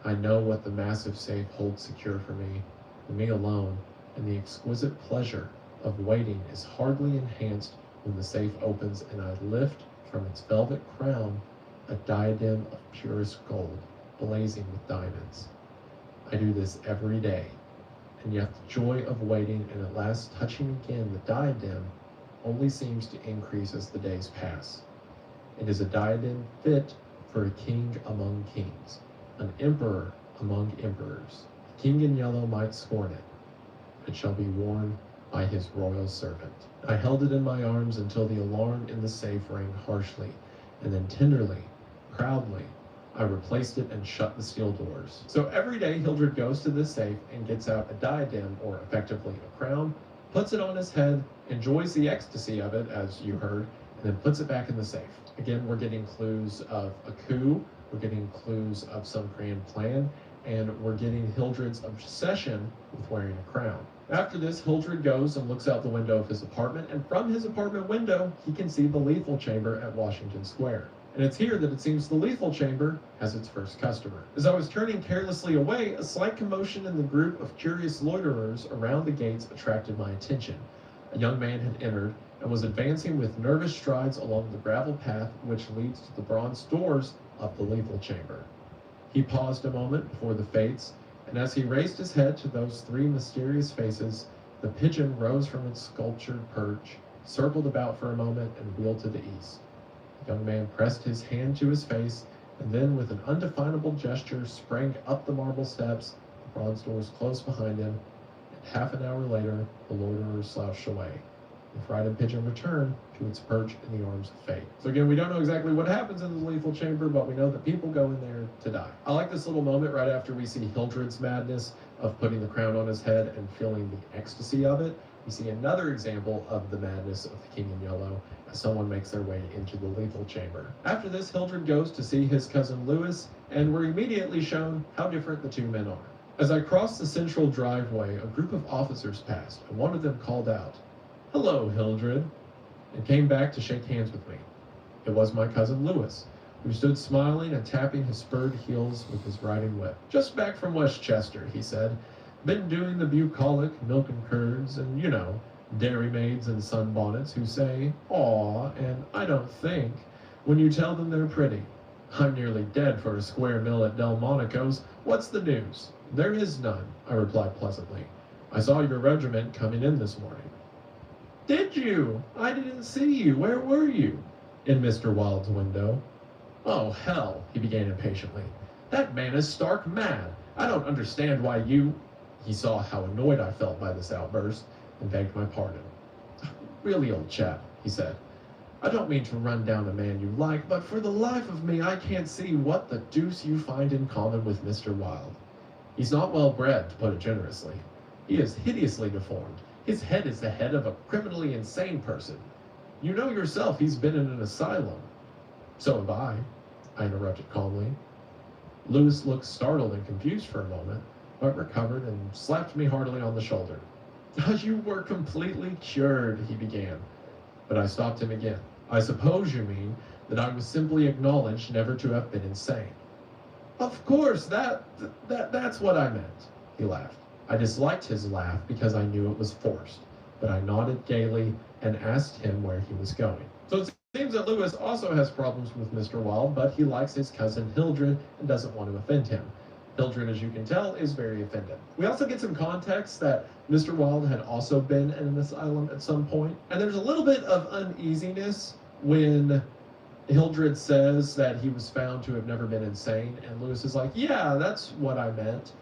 I know what the massive safe holds secure for me alone, and the exquisite pleasure of waiting is hardly enhanced when the safe opens and I lift from its velvet crown a diadem of purest gold, blazing with diamonds. I do this every day, and yet the joy of waiting and at last touching again the diadem only seems to increase as the days pass. It is a diadem fit for a king among kings, an emperor among emperors. The King in Yellow might scorn it, but it shall be worn by his royal servant. I held it in my arms until the alarm in the safe rang harshly, and then tenderly, proudly, I replaced it and shut the steel doors. So every day Hildred goes to this safe and gets out a diadem, or effectively a crown, puts it on his head, enjoys the ecstasy of it, as you heard, and then puts it back in the safe. Again, we're getting clues of a coup, we're getting clues of some grand plan, and we're getting Hildred's obsession with wearing a crown. After this, Hildred goes and looks out the window of his apartment, and from his apartment window, he can see the lethal chamber at Washington Square. And it's here that it seems the lethal chamber has its first customer. As I was turning carelessly away, a slight commotion in the group of curious loiterers around the gates attracted my attention. A young man had entered and was advancing with nervous strides along the gravel path which leads to the bronze doors of the lethal chamber. He paused a moment before the fates, and as he raised his head to those three mysterious faces, the pigeon rose from its sculptured perch, circled about for a moment, and wheeled to the east. The young man pressed his hand to his face, and then with an undefinable gesture sprang up the marble steps. The bronze doors closed behind him, and half an hour later the loiterers slouched away. The frightened pigeon returned to its perch in the arms of fate. So again, we don't know exactly what happens in the lethal chamber, but we know that people go in there to die. I like this little moment right after we see Hildred's madness of putting the crown on his head and feeling the ecstasy of it. We see another example of the madness of the King in Yellow as someone makes their way into the lethal chamber. After this, Hildred goes to see his cousin Lewis, and we're immediately shown how different the two men are. As I crossed the central driveway, a group of officers passed, and one of them called out, "Hello, Hildred," and came back to shake hands with me. It was my cousin Lewis, who stood smiling and tapping his spurred heels with his riding whip. "Just back from Westchester," he said. "Been doing the bucolic, milk and curds, and, you know, dairy maids and sunbonnets who say, 'Aw,' and 'I don't think,' when you tell them they're pretty. I'm nearly dead for a square meal at Delmonico's. What's the news?" "There is none," I replied pleasantly. "I saw your regiment coming in this morning." "Did you? I didn't see you. Where were you?" "In Mr. Wilde's window." "Oh, hell," he began impatiently. "That man is stark mad. I don't understand why you—" He saw how annoyed I felt by this outburst and begged my pardon. "Really, old chap," he said, "I don't mean to run down a man you like, but for the life of me I can't see what the deuce you find in common with Mr. Wilde. He's not well bred, to put it generously. He is hideously deformed. His head is the head of a criminally insane person. You know yourself he's been in an asylum." "So have I interrupted calmly. Lewis looked startled and confused for a moment, but recovered and slapped me heartily on the shoulder. "You were completely cured," he began, but I stopped him again. "I suppose you mean that I was simply acknowledged never to have been insane." "Of course, that's what I meant," he laughed. I disliked his laugh because I knew it was forced, but I nodded gaily and asked him where he was going. So it seems that Lewis also has problems with Mr. Wilde, but he likes his cousin Hildred and doesn't want to offend him. Hildred, as you can tell, is very offended. We also get some context that Mr. Wilde had also been in an asylum at some point, and there's a little bit of uneasiness when Hildred says that he was found to have never been insane, and Lewis is like, "Yeah, that's what I meant,"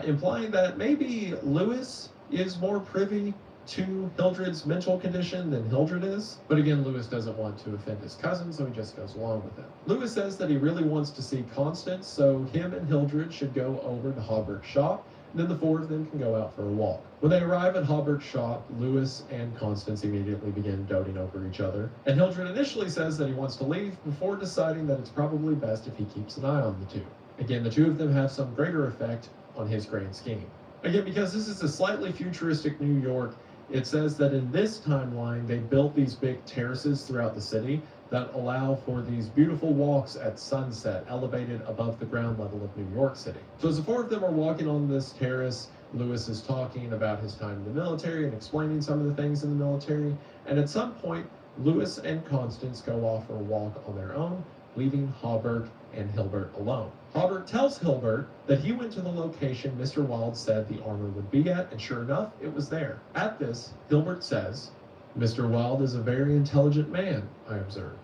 implying that maybe Lewis is more privy to Hildred's mental condition than Hildred is. But again, Lewis doesn't want to offend his cousin, so he just goes along with it. Lewis says that he really wants to see Constance, so him and Hildred should go over to Hawberk's shop, and then the four of them can go out for a walk. When they arrive at Hawberk's shop, Lewis and Constance immediately begin doting over each other, and Hildred initially says that he wants to leave before deciding that it's probably best if he keeps an eye on the two. Again, the two of them have some greater effect on his grand scheme. Again, because this is a slightly futuristic New York, it says that in this timeline, they built these big terraces throughout the city that allow for these beautiful walks at sunset, elevated above the ground level of New York City. So as the four of them are walking on this terrace, Lewis is talking about his time in the military and explaining some of the things in the military. And at some point, Lewis and Constance go off for a walk on their own, leaving Hawberk and Hilbert alone. Hawberk tells Hilbert that he went to the location Mr. Wilde said the armor would be at, and sure enough, it was there. At this, Hilbert says, "Mr. Wilde is a very intelligent man," I observed.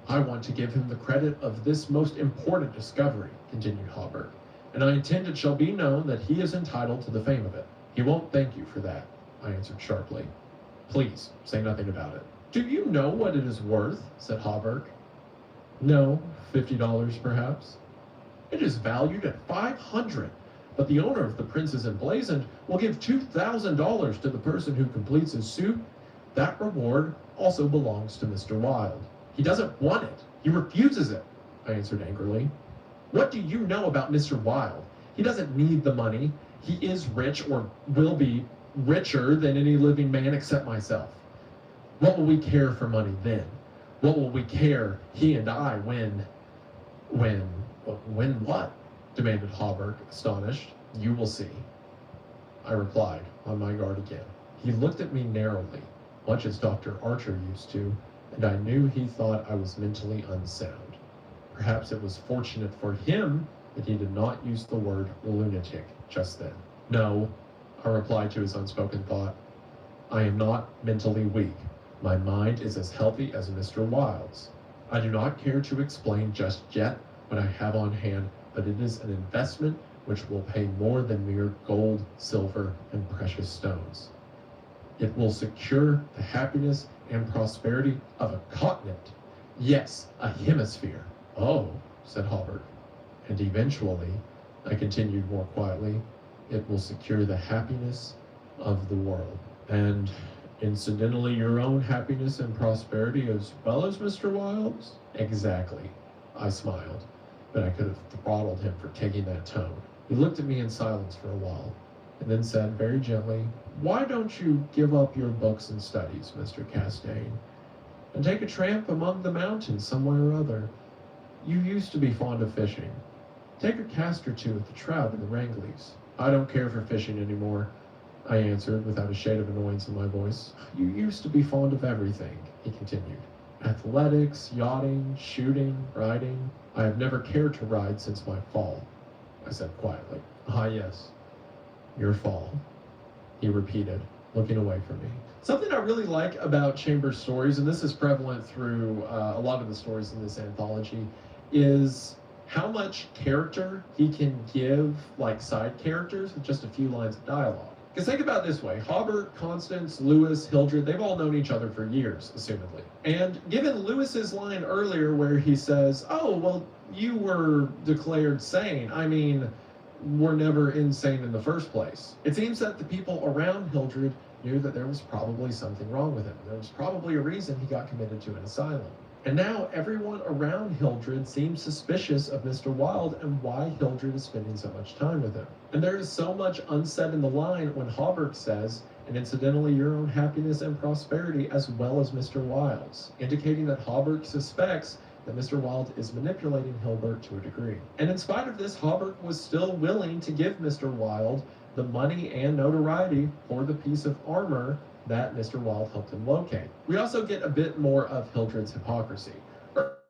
"I want to give him the credit of this most important discovery," continued Hawberk, "and I intend it shall be known that he is entitled to the fame of it." "He won't thank you for that," I answered sharply. "Please, say nothing about it." "Do you know what it is worth?" said Hawberk. "No, $50 perhaps." "It is valued at $500, but the owner of the Prince's Emblazoned will give $2,000 to the person who completes his suit. That reward also belongs to Mr. Wilde." "He doesn't want it. He refuses it," I answered angrily. "What do you know about Mr. Wilde? He doesn't need the money. He is rich, or will be richer than any living man except myself. What will we care for money then? What will we care, he and I, when what?" demanded Hawberk, astonished. "You will see," I replied, on my guard again. He looked at me narrowly, much as Dr. Archer used to, and I knew he thought I was mentally unsound. Perhaps it was fortunate for him that he did not use the word lunatic just then. "No," I replied to his unspoken thought. "I am not mentally weak. My mind is as healthy as Mr. Wilde's. I do not care to explain just yet what I have on hand, but it is an investment which will pay more than mere gold, silver, and precious stones." It will secure the happiness and prosperity of a continent. Yes, a hemisphere. Oh, said Hobart. And eventually, I continued more quietly, it will secure the happiness of the world. And incidentally, your own happiness and prosperity as well as Mr. Wilde's? Exactly. I smiled, but I could have throttled him for taking that tone. He looked at me in silence for a while, and then said very gently, "Why don't you give up your books and studies, Mr. Castaigne, and take a tramp among the mountains somewhere or other? You used to be fond of fishing. Take a cast or two at the trout and the wranglies." "I don't care for fishing anymore," I answered without a shade of annoyance in my voice. "You used to be fond of everything," he continued. "Athletics, yachting, shooting, riding." "I have never cared to ride since my fall," I said quietly. "Ah, yes, your fall," he repeated, looking away from me. Something I really like about Chambers' stories, and this is prevalent through a lot of the stories in this anthology, is how much character he can give, like side characters, with just a few lines of dialogue. Because think about it this way, Hobart, Constance, Lewis, Hildred, they've all known each other for years, assumedly. And given Lewis's line earlier where he says, "Oh, well, you were declared sane. I mean, were never insane in the first place." It seems that the people around Hildred knew that there was probably something wrong with him. There was probably a reason he got committed to an asylum. And now everyone around Hildred seems suspicious of Mr. Wilde and why Hildred is spending so much time with him. And there is so much unsaid in the line when Hobart says, "and incidentally your own happiness and prosperity as well as Mr. Wilde's," indicating that Hobart suspects that Mr. Wilde is manipulating Hilbert to a degree. And in spite of this, Hobart was still willing to give Mr. Wilde the money and notoriety for the piece of armor that Mr. Wilde helped him locate. We also get a bit more of Hildred's hypocrisy.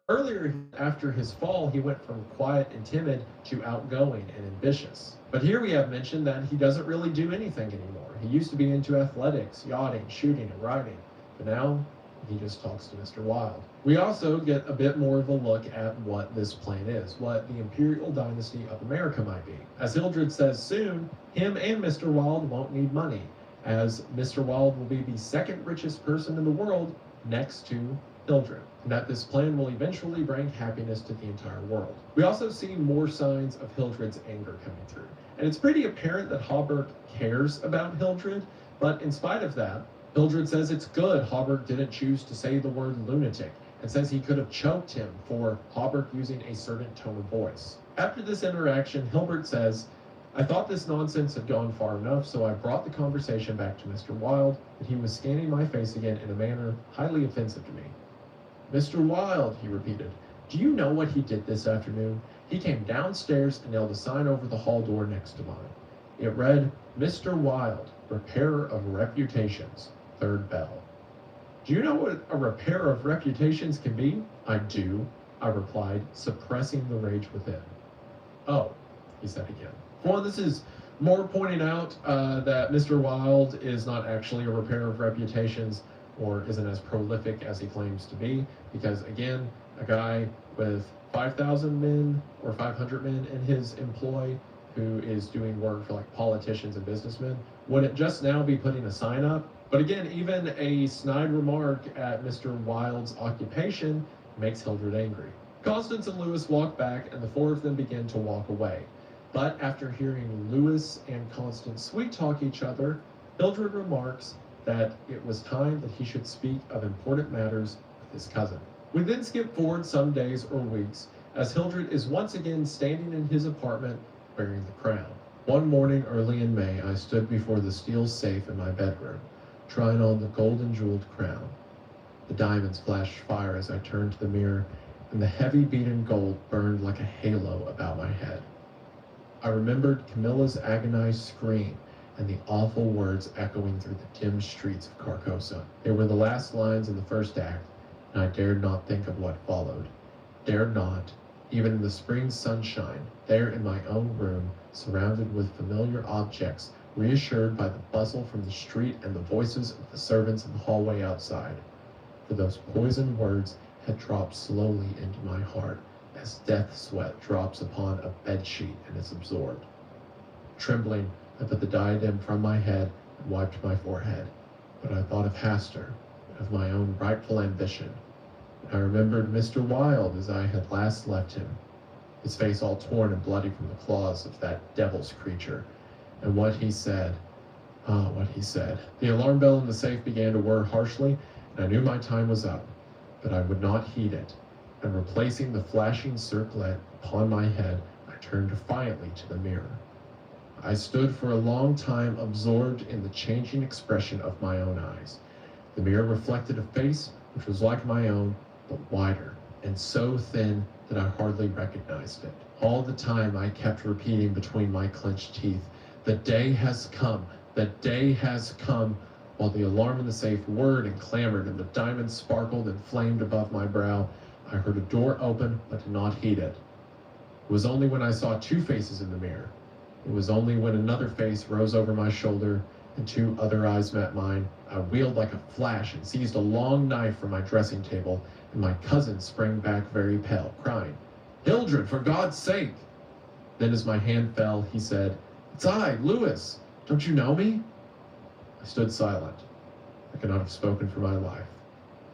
Earlier, after his fall, he went from quiet and timid to outgoing and ambitious. But here we have mentioned that he doesn't really do anything anymore. He used to be into athletics, yachting, shooting, and riding, but now he just talks to Mr. Wilde. We also get a bit more of a look at what this plan is, what the Imperial Dynasty of America might be. As Hildred says soon, him and Mr. Wilde won't need money, as Mr. Wilde will be the second richest person in the world next to Hildred, and that this plan will eventually bring happiness to the entire world. We also see more signs of Hildred's anger coming through, and it's pretty apparent that Hobart cares about Hildred, but in spite of that, Hildred says it's good Hobart didn't choose to say the word lunatic, and says he could have choked him for Hobart using a certain tone of voice. After this interaction, Hilbert says, "I thought this nonsense had gone far enough, so I brought the conversation back to Mr. Wilde, but he was scanning my face again in a manner highly offensive to me. 'Mr. Wilde,' he repeated, 'do you know what he did this afternoon? He came downstairs and nailed a sign over the hall door next to mine. It read, Mr. Wilde, repairer of reputations, third bell.' Do you know what a repairer of reputations can be?" "I do," I replied, suppressing the rage within. "Oh," he said again. Well, this is more pointing out that Mr. Wilde is not actually a repairer of reputations, or isn't as prolific as he claims to be, because again, a guy with 5,000 men or 500 men in his employ who is doing work for like politicians and businessmen wouldn't just now be putting a sign up. But again, even a snide remark at Mr. Wilde's occupation makes Hildred angry. Constance and Lewis walk back, and the four of them begin to walk away. But after hearing Lewis and Constance sweet-talk each other, Hildred remarks that it was time that he should speak of important matters with his cousin. We then skip forward some days or weeks, as Hildred is once again standing in his apartment wearing the crown. One morning early in May, I stood before the steel safe in my bedroom, trying on the golden jeweled crown. The diamonds flashed fire as I turned to the mirror, and the heavy beaten gold burned like a halo about my head. I remembered Camilla's agonized scream and the awful words echoing through the dim streets of Carcosa. They were the last lines in the first act, and I dared not think of what followed. Dared not, even in the spring sunshine, there in my own room, surrounded with familiar objects, reassured by the bustle from the street and the voices of the servants in the hallway outside. For those poisoned words had dropped slowly into my heart, as death sweat drops upon a bedsheet and is absorbed. Trembling, I put the diadem from my head and wiped my forehead. But I thought of Hastur, of my own rightful ambition. I remembered Mr. Wilde as I had last left him, his face all torn and bloody from the claws of that devil's creature, and what he said. Ah, what he said. The alarm bell in the safe began to whir harshly, and I knew my time was up, but I would not heed it, and replacing the flashing circlet upon my head, I turned defiantly to the mirror. I stood for a long time absorbed in the changing expression of my own eyes. The mirror reflected a face which was like my own, but wider, and so thin that I hardly recognized it. All the time I kept repeating between my clenched teeth, "The day has come, the day has come," while the alarm in the safe whirred and clamored and the diamonds sparkled and flamed above my brow. I heard a door open, but did not heed it. It was only when I saw two faces in the mirror. It was only when another face rose over my shoulder and two other eyes met mine. I wheeled like a flash and seized a long knife from my dressing table, and my cousin sprang back very pale, crying, "Hildred, for God's sake!" Then as my hand fell, he said, "It's I, Lewis. Don't you know me?" I stood silent. I could not have spoken for my life.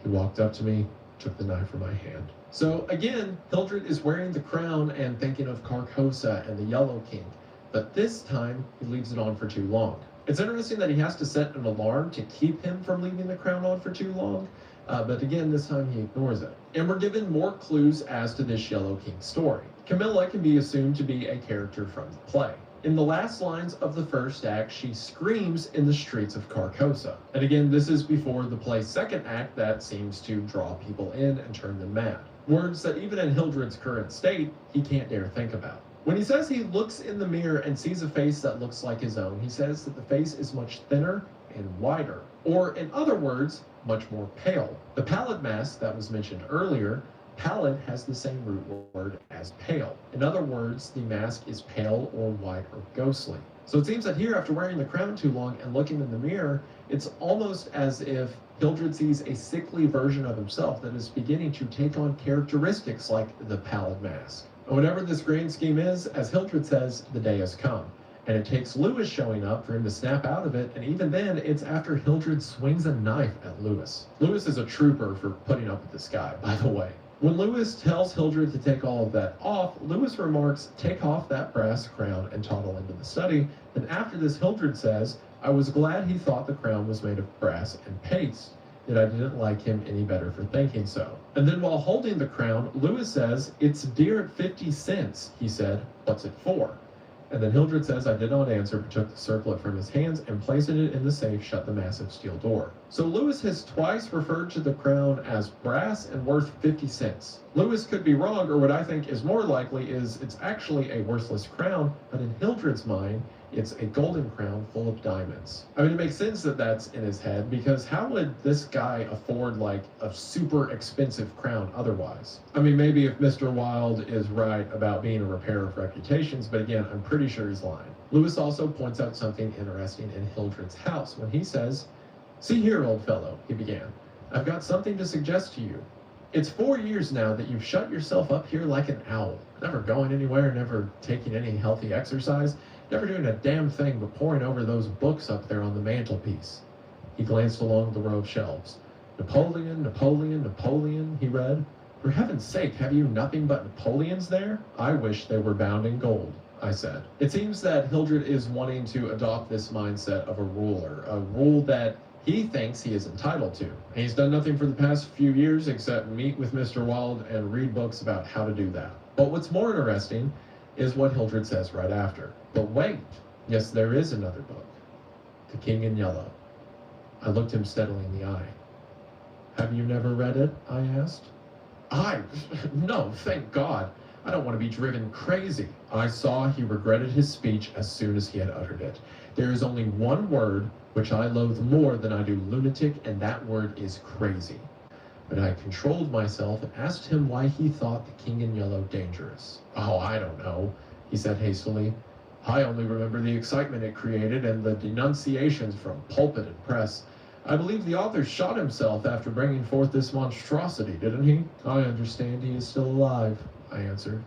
He walked up to me, took the knife from my hand. So again, Hildred is wearing the crown and thinking of Carcosa and the Yellow King, but this time he leaves it on for too long. It's interesting that he has to set an alarm to keep him from leaving the crown on for too long, but again, this time he ignores it. And we're given more clues as to this Yellow King story. Camilla can be assumed to be a character from the play. In the last lines of the first act, she screams in the streets of Carcosa. And again, this is before the play's second act that seems to draw people in and turn them mad. Words that even in Hildred's current state, he can't dare think about. When he says he looks in the mirror and sees a face that looks like his own, he says that the face is much thinner and wider, or in other words, much more pale. The pallid mask that was mentioned earlier, pallid has the same root word as pale. In other words, the mask is pale or white or ghostly. So it seems that here, after wearing the crown too long and looking in the mirror, it's almost as if Hildred sees a sickly version of himself that is beginning to take on characteristics like the pallid mask. And whatever this grand scheme is, as Hildred says, the day has come. And it takes Lewis showing up for him to snap out of it, and even then, it's after Hildred swings a knife at Lewis. Lewis is a trooper for putting up with this guy, by the way. When Lewis tells Hildred to take all of that off, Lewis remarks, "Take off that brass crown and toddle into the study." And after this, Hildred says, "I was glad he thought the crown was made of brass and paste, yet I didn't like him any better for thinking so." And then while holding the crown, Lewis says, "It's dear at 50 cents, he said. "What's it for?" And then Hildred says, "I did not answer, but took the circlet from his hands and placing it in the safe, shut the massive steel door." So Lewis has twice referred to the crown as brass and worth 50 cents. Lewis could be wrong, or what I think is more likely is it's actually a worthless crown, but in Hildred's mind, it's a golden crown full of diamonds. I mean, it makes sense that that's in his head, because how would this guy afford like a super expensive crown otherwise? I mean, maybe if Mr. Wilde is right about being a repairer of reputations, but again, I'm pretty sure he's lying. Lewis also points out something interesting in Hildred's house when he says, "See here, old fellow," he began, "I've got something to suggest to you. It's 4 years now that you've shut yourself up here like an owl, never going anywhere, never taking any healthy exercise, never doing a damn thing but poring over those books up there on the mantelpiece." He glanced along the row of shelves. "Napoleon, Napoleon, Napoleon," he read. "For heaven's sake, have you nothing but Napoleons there? I wish they were bound in gold," I said. It seems that Hildred is wanting to adopt this mindset of a ruler, a rule that he thinks he is entitled to. And he's done nothing for the past few years except meet with Mr. Wilde and read books about how to do that. But what's more interesting is what Hildred says right after. "But wait, yes, there is another book, The King in Yellow." I looked him steadily in the eye. "Have you never read it?" I asked. No, thank God. I don't want to be driven crazy." I saw he regretted his speech as soon as he had uttered it. There is only one word which I loathe more than I do lunatic, and that word is crazy. But I controlled myself and asked him why he thought The King in Yellow dangerous. "Oh, I don't know," he said hastily. "I only remember the excitement it created and the denunciations from pulpit and press. I believe the author shot himself after bringing forth this monstrosity, didn't he?" "I understand he is still alive," I answered.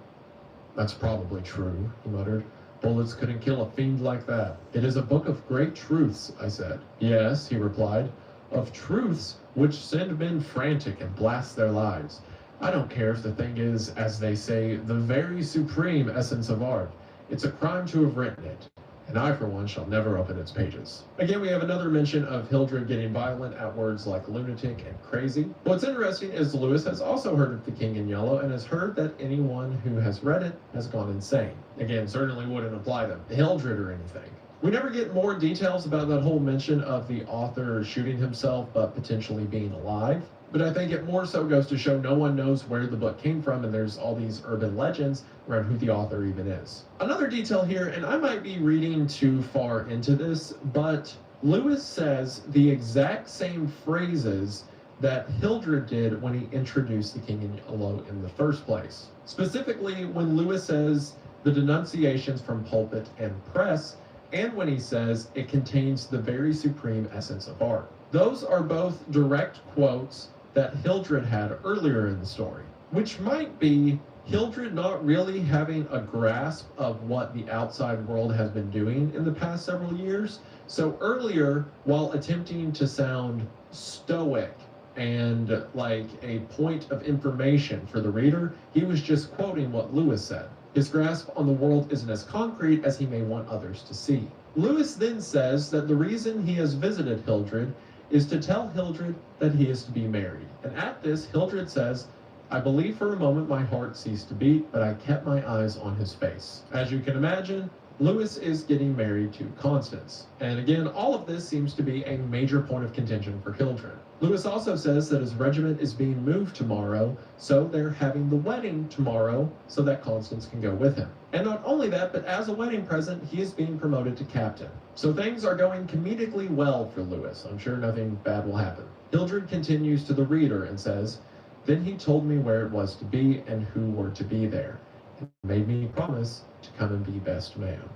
"That's probably true," he muttered. "Bullets couldn't kill a fiend like that." "It is a book of great truths," I said. "Yes," he replied. of truths which send men frantic and blast their lives. I don't care if the thing is, as they say, the very supreme essence of art. It's a crime to have written it, and I, for one, shall never open its pages. Again, we have another mention of Hildred getting violent at words like lunatic and crazy. What's interesting is Lewis has also heard of The King in Yellow and has heard that anyone who has read it has gone insane. Again, certainly wouldn't apply to Hildred or anything. We never get more details about that whole mention of the author shooting himself but potentially being alive. But I think it more so goes to show no one knows where the book came from, and there's all these urban legends around who the author even is. Another detail here, and I might be reading too far into this, but Lewis says the exact same phrases that Hildred did when he introduced The King in Yellow in the first place. Specifically, when Lewis says the denunciations from pulpit and press, and when he says it contains the very supreme essence of art. Those are both direct quotes that Hildred had earlier in the story, which might be Hildred not really having a grasp of what the outside world has been doing in the past several years. So earlier, while attempting to sound stoic and like a point of information for the reader, he was just quoting what Lewis said. His grasp on the world isn't as concrete as he may want others to see. Lewis then says that the reason he has visited Hildred is to tell Hildred that he is to be married. And at this, Hildred says, I believe for a moment my heart ceased to beat, but I kept my eyes on his face. As you can imagine, Lewis is getting married to Constance. And again, all of this seems to be a major point of contention for Hildred. Lewis also says that his regiment is being moved tomorrow, so they're having the wedding tomorrow so that Constance can go with him. And not only that, but as a wedding present, he is being promoted to captain. So things are going comedically well for Lewis. I'm sure nothing bad will happen. Hildred continues to the reader and says, then he told me where it was to be and who were to be there, and made me promise to come and be best man.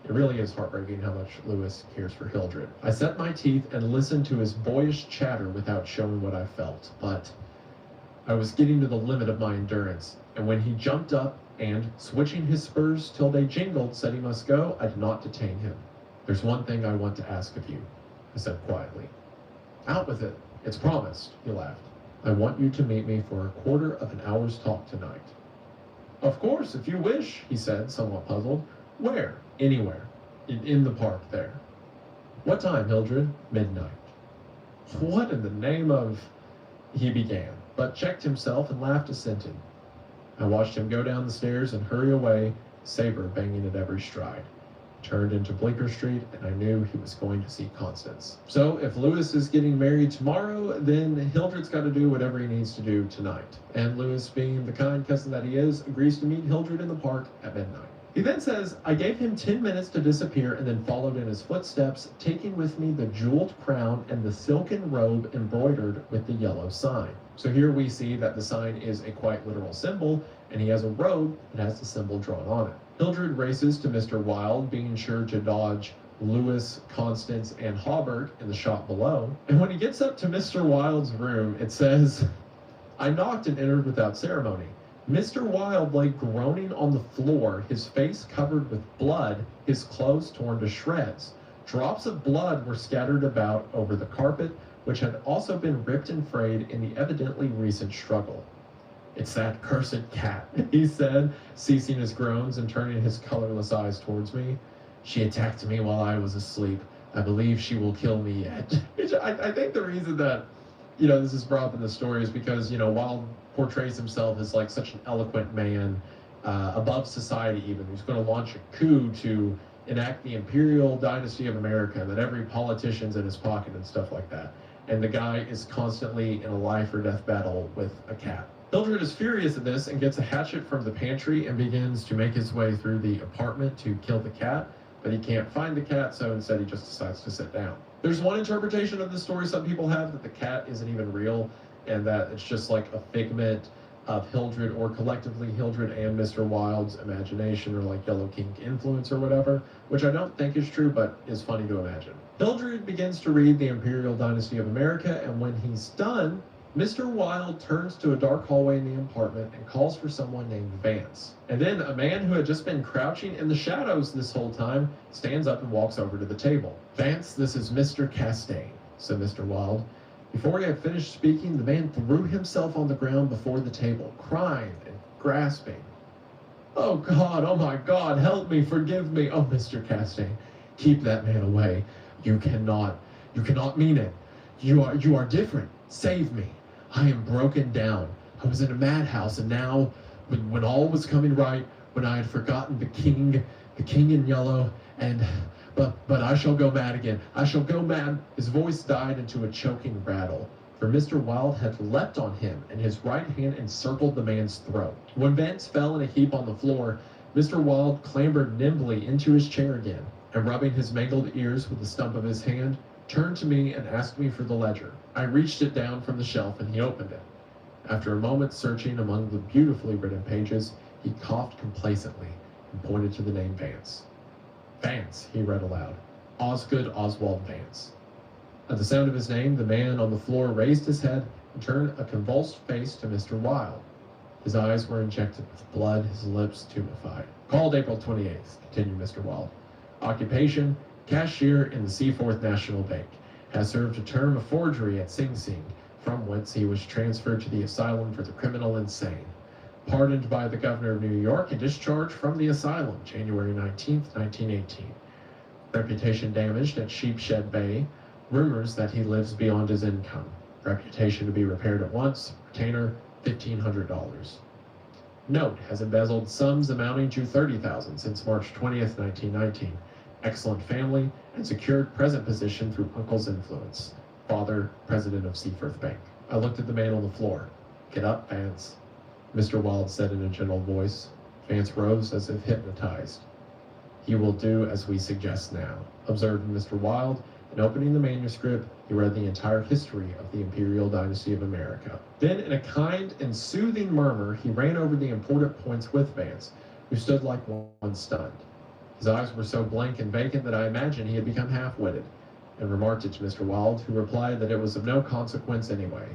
It really is heartbreaking how much Lewis cares for Hildred. I set my teeth and listened to his boyish chatter without showing what I felt, but I was getting to the limit of my endurance, and when he jumped up and, switching his spurs till they jingled, said he must go, I did not detain him. There's one thing I want to ask of you, I said quietly. Out with it. It's promised, he laughed. I want you to meet me for a quarter of an hour's talk tonight. Of course, if you wish, he said, somewhat puzzled. Where? Anywhere. In the park there. What time, Hildred? Midnight. What in the name of... He began, but checked himself and laughed assented. I watched him go down the stairs and hurry away, saber banging at every stride. Turned into Bleecker Street, and I knew he was going to see Constance. So if Lewis is getting married tomorrow, then Hildred's got to do whatever he needs to do tonight. And Lewis, being the kind cousin that he is, agrees to meet Hildred in the park at midnight. He then says, I gave him 10 minutes to disappear and then followed in his footsteps, taking with me the jeweled crown and the silken robe embroidered with the yellow sign. So here we see that the sign is a quite literal symbol, and he has a robe that has the symbol drawn on it. Hildred races to Mr. Wilde, being sure to dodge Lewis, Constance, and Hawberk in the shop below. And when he gets up to Mr. Wilde's room, it says, I knocked and entered without ceremony. Mr. Wilde lay groaning on the floor, his face covered with blood, his clothes torn to shreds. Drops of blood were scattered about over the carpet, which had also been ripped and frayed in the evidently recent struggle. It's that cursed cat, he said, ceasing his groans and turning his colorless eyes towards me. She attacked me while I was asleep. I believe she will kill me yet. I think the reason that, this is brought up in the story is because, Wilde portrays himself as like such an eloquent man, above society even, who's going to launch a coup to enact the imperial dynasty of America, that every politician's in his pocket and stuff like that. And the guy is constantly in a life or death battle with a cat. Hildred is furious at this and gets a hatchet from the pantry and begins to make his way through the apartment to kill the cat, but he can't find the cat, so instead he just decides to sit down. There's one interpretation of the story some people have, that the cat isn't even real and that it's just like a figment of Hildred, or collectively Hildred and Mr. Wilde's imagination, or like Yellow King influence or whatever, which I don't think is true, but is funny to imagine. Hildred begins to read the Imperial Dynasty of America, and when he's done, Mr. Wilde turns to a dark hallway in the apartment and calls for someone named Vance. And then a man who had just been crouching in the shadows this whole time stands up and walks over to the table. Vance, this is Mr. Castaigne, said Mr. Wilde. Before he had finished speaking, the man threw himself on the ground before the table, crying and grasping. "Oh God, oh my God, help me, forgive me. Oh, Mr. Castaigne, keep that man away. You cannot mean it. You are different. Save me. I am broken down. I was in a madhouse, and now, when all was coming right, when I had forgotten the king in yellow, but I shall go mad again. I shall go mad." His voice died into a choking rattle, for Mr. Wilde had leapt on him, and his right hand encircled the man's throat. When Vance fell in a heap on the floor, Mr. Wilde clambered nimbly into his chair again, and rubbing his mangled ears with the stump of his hand, turned to me and asked me for the ledger. I reached it down from the shelf, and he opened it. After a moment searching among the beautifully written pages, he coughed complacently and pointed to the name Vance. "Vance," he read aloud. "Osgood Oswald Vance." At the sound of his name, the man on the floor raised his head and turned a convulsed face to Mr. Wilde. His eyes were injected with blood, his lips tumefied. "Called April 28th, continued Mr. Wilde. Occupation, cashier in the Seaforth National Bank. Has served a term of forgery at Sing Sing, from whence he was transferred to the asylum for the criminal insane. Pardoned by the governor of New York and discharged from the asylum, January 19th, 1918. Reputation damaged at Sheepshed Bay. Rumors that he lives beyond his income. Reputation to be repaired at once. Retainer, $1,500. Note, has embezzled sums amounting to $30,000 since March 20th, 1919. Excellent family and secured present position through uncle's influence. Father, president of Seaforth Bank." I looked at the man on the floor. "Get up, Vance," Mr. Wilde said in a gentle voice. Vance rose as if hypnotized. "He will do as we suggest now," observed Mr. Wilde, and opening the manuscript, he read the entire history of the Imperial Dynasty of America. Then, in a kind and soothing murmur, he ran over the important points with Vance, who stood like one stunned. His eyes were so blank and vacant that I imagined he had become half-witted, and remarked it to Mr. Wilde, who replied that it was of no consequence anyway.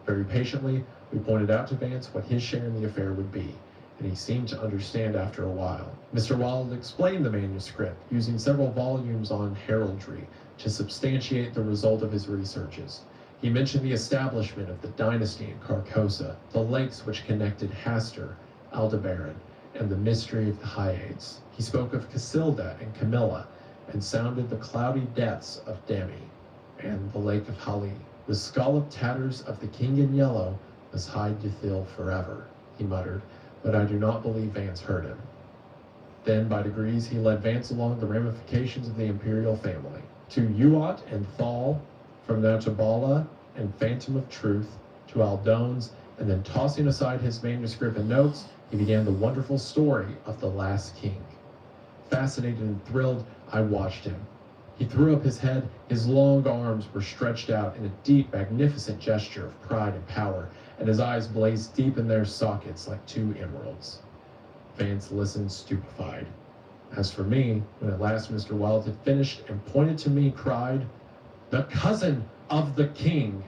Very patiently, we pointed out to Vance what his share in the affair would be, and he seemed to understand after a while. Mr. Wilde explained the manuscript, using several volumes on heraldry to substantiate the result of his researches. He mentioned the establishment of the dynasty in Carcosa, the lakes which connected Hastur, Aldebaran, and the mystery of the Hyades. He spoke of Casilda and Camilla, and sounded the cloudy depths of Demi, and the lake of Hali. "The scalloped tatters of the king in yellow must hide Duthil forever," he muttered, but I do not believe Vance heard him. Then, by degrees, he led Vance along the ramifications of the imperial family, to Uat and Thal, from there to Bala and Phantom of Truth, to Aldones, and then tossing aside his manuscript and notes, he began the wonderful story of the last king. Fascinated and thrilled, I watched him. He threw up his head, his long arms were stretched out in a deep, magnificent gesture of pride and power, and his eyes blazed deep in their sockets like two emeralds. Vance listened stupefied. As for me, when at last Mr. Wilde had finished and pointed to me, cried, "The cousin of the king!"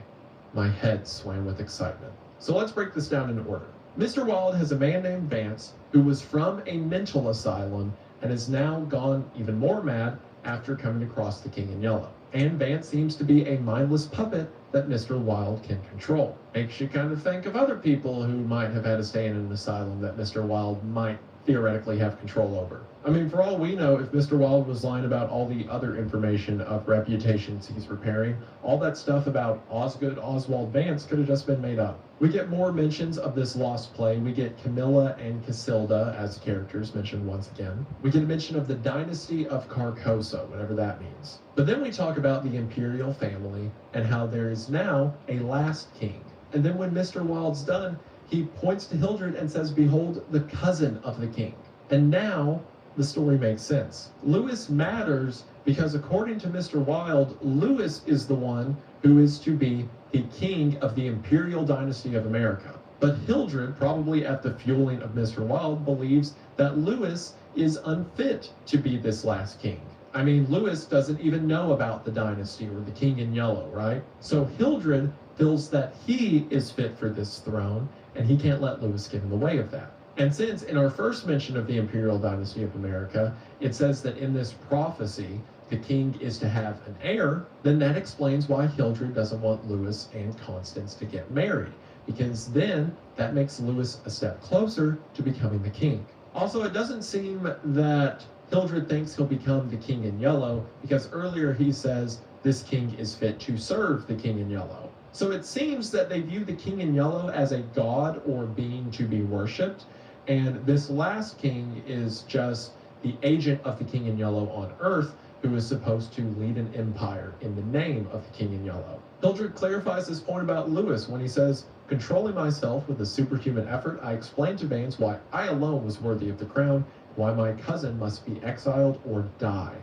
My head swam with excitement. So let's break this down in order. Mr. Wilde has a man named Vance who was from a mental asylum and has now gone even more mad after coming across the king in yellow. And Vance seems to be a mindless puppet that Mr. Wilde can control. Makes you kind of think of other people who might have had to stay in an asylum that Mr. Wilde might theoretically have control over. I mean, for all we know, if Mr. Wilde was lying about all the other information of reputations he's repairing, all that stuff about Osgood Oswald Vance could have just been made up. We get more mentions of this lost play. We get Camilla and Casilda as characters mentioned once again. We get a mention of the dynasty of Carcosa, whatever that means. But then we talk about the imperial family and how there is now a last king. And then when Mr. Wilde's done, he points to Hildred and says, "Behold, the cousin of the king." And now the story makes sense. Lewis matters because according to Mr. Wilde, Lewis is the one who is to be the king of the imperial dynasty of America. But Hildred, probably at the fueling of Mr. Wilde, believes that Lewis is unfit to be this last king. I mean, Lewis doesn't even know about the dynasty or the king in yellow, right? So Hildred feels that he is fit for this throne, and he can't let Lewis get in the way of that. And since in our first mention of the Imperial Dynasty of America, it says that in this prophecy, the king is to have an heir, then that explains why Hildred doesn't want Louis and Constance to get married, because then that makes Louis a step closer to becoming the king. Also, it doesn't seem that Hildred thinks he'll become the king in yellow, because earlier he says this king is fit to serve the king in yellow. So it seems that they view the king in yellow as a god or being to be worshipped, and this last king is just the agent of the king in yellow on Earth, who is supposed to lead an empire in the name of the king in yellow. Hildred clarifies this point about Louis when he says, "Controlling myself with a superhuman effort, I explained to Vance why I alone was worthy of the crown, why my cousin must be exiled or die.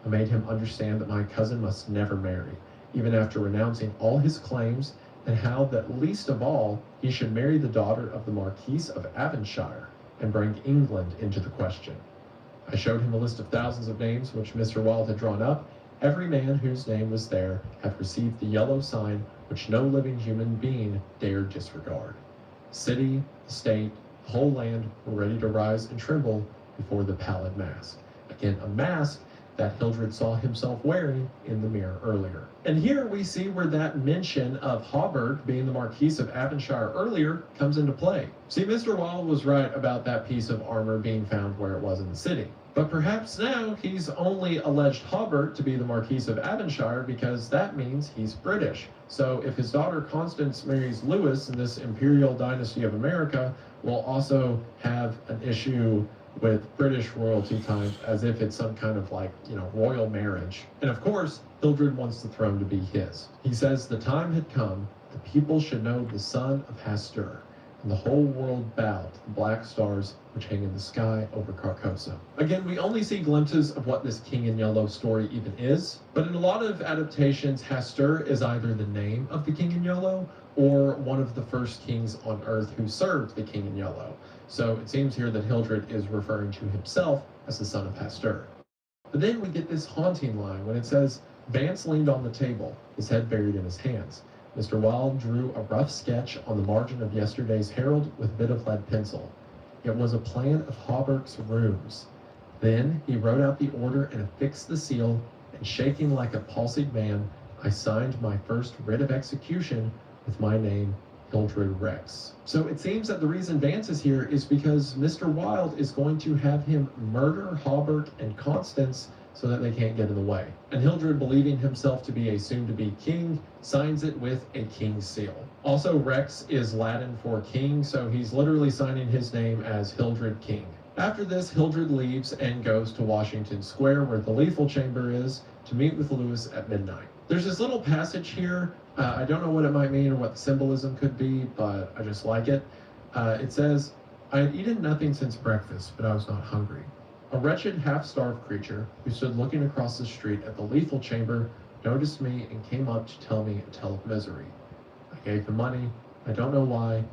I made him understand that my cousin must never marry, even after renouncing all his claims, and how that least of all, he should marry the daughter of the Marquis of Avonshire, and bring England into the question. I showed him a list of thousands of names which Mr. Wilde had drawn up. Every man whose name was there had received the yellow sign which no living human being dared disregard. City, state, the whole land were ready to rise and tremble before the pallid mask." Again, a mask that Hildred saw himself wearing in the mirror earlier. And here we see where that mention of Hobart being the Marquis of Avonshire earlier comes into play. See, Mr. Wilde was right about that piece of armor being found where it was in the city. But perhaps now he's only alleged Hobart to be the Marquis of Avonshire because that means he's British. So if his daughter Constance marries Louis in this imperial dynasty of America, we'll also have an issue with British royalty times as if it's some kind of royal marriage. And of course, Hildred wants the throne to be his. He says the time had come, the people should know the son of Hastur, and the whole world bowed to the black stars which hang in the sky over Carcosa. Again, we only see glimpses of what this King in Yellow story even is, but in a lot of adaptations, Hastur is either the name of the King in Yellow or one of the first kings on Earth who served the King in Yellow. So it seems here that Hildred is referring to himself as the son of Hastur. But then we get this haunting line when it says, Vance leaned on the table, his head buried in his hands. Mr. Wilde drew a rough sketch on the margin of yesterday's Herald with a bit of lead pencil. It was a plan of Hawberk's rooms. Then he wrote out the order and affixed the seal, and shaking like a palsied man, I signed my first writ of execution with my name, Hildred Rex. So it seems that the reason Vance is here is because Mr. Wilde is going to have him murder Hawberk and Constance so that they can't get in the way. And Hildred, believing himself to be a soon-to-be king, signs it with a king's seal. Also, Rex is Latin for king, so he's literally signing his name as Hildred King. After this, Hildred leaves and goes to Washington Square, where the lethal chamber is, to meet with Louis at midnight. There's this little passage here. I don't know what it might mean or what the symbolism could be, but I just like it. It says, I had eaten nothing since breakfast, but I was not hungry. A wretched, half-starved creature who stood looking across the street at the lethal chamber noticed me and came up to tell me a tale of misery. I gave him money, I don't know why, and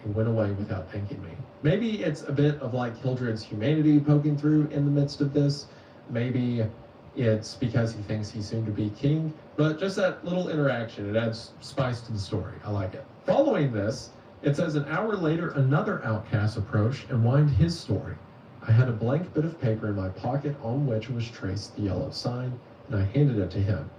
he went away without thanking me. Maybe it's a bit of like Hildred's humanity poking through in the midst of this. Maybe it's because he thinks he's soon to be king, but just that little interaction, it adds spice to the story. I like it. Following this, it says an hour later, another outcast approached and whined his story. I had a blank bit of paper in my pocket on which was traced the yellow sign, and I handed it to him.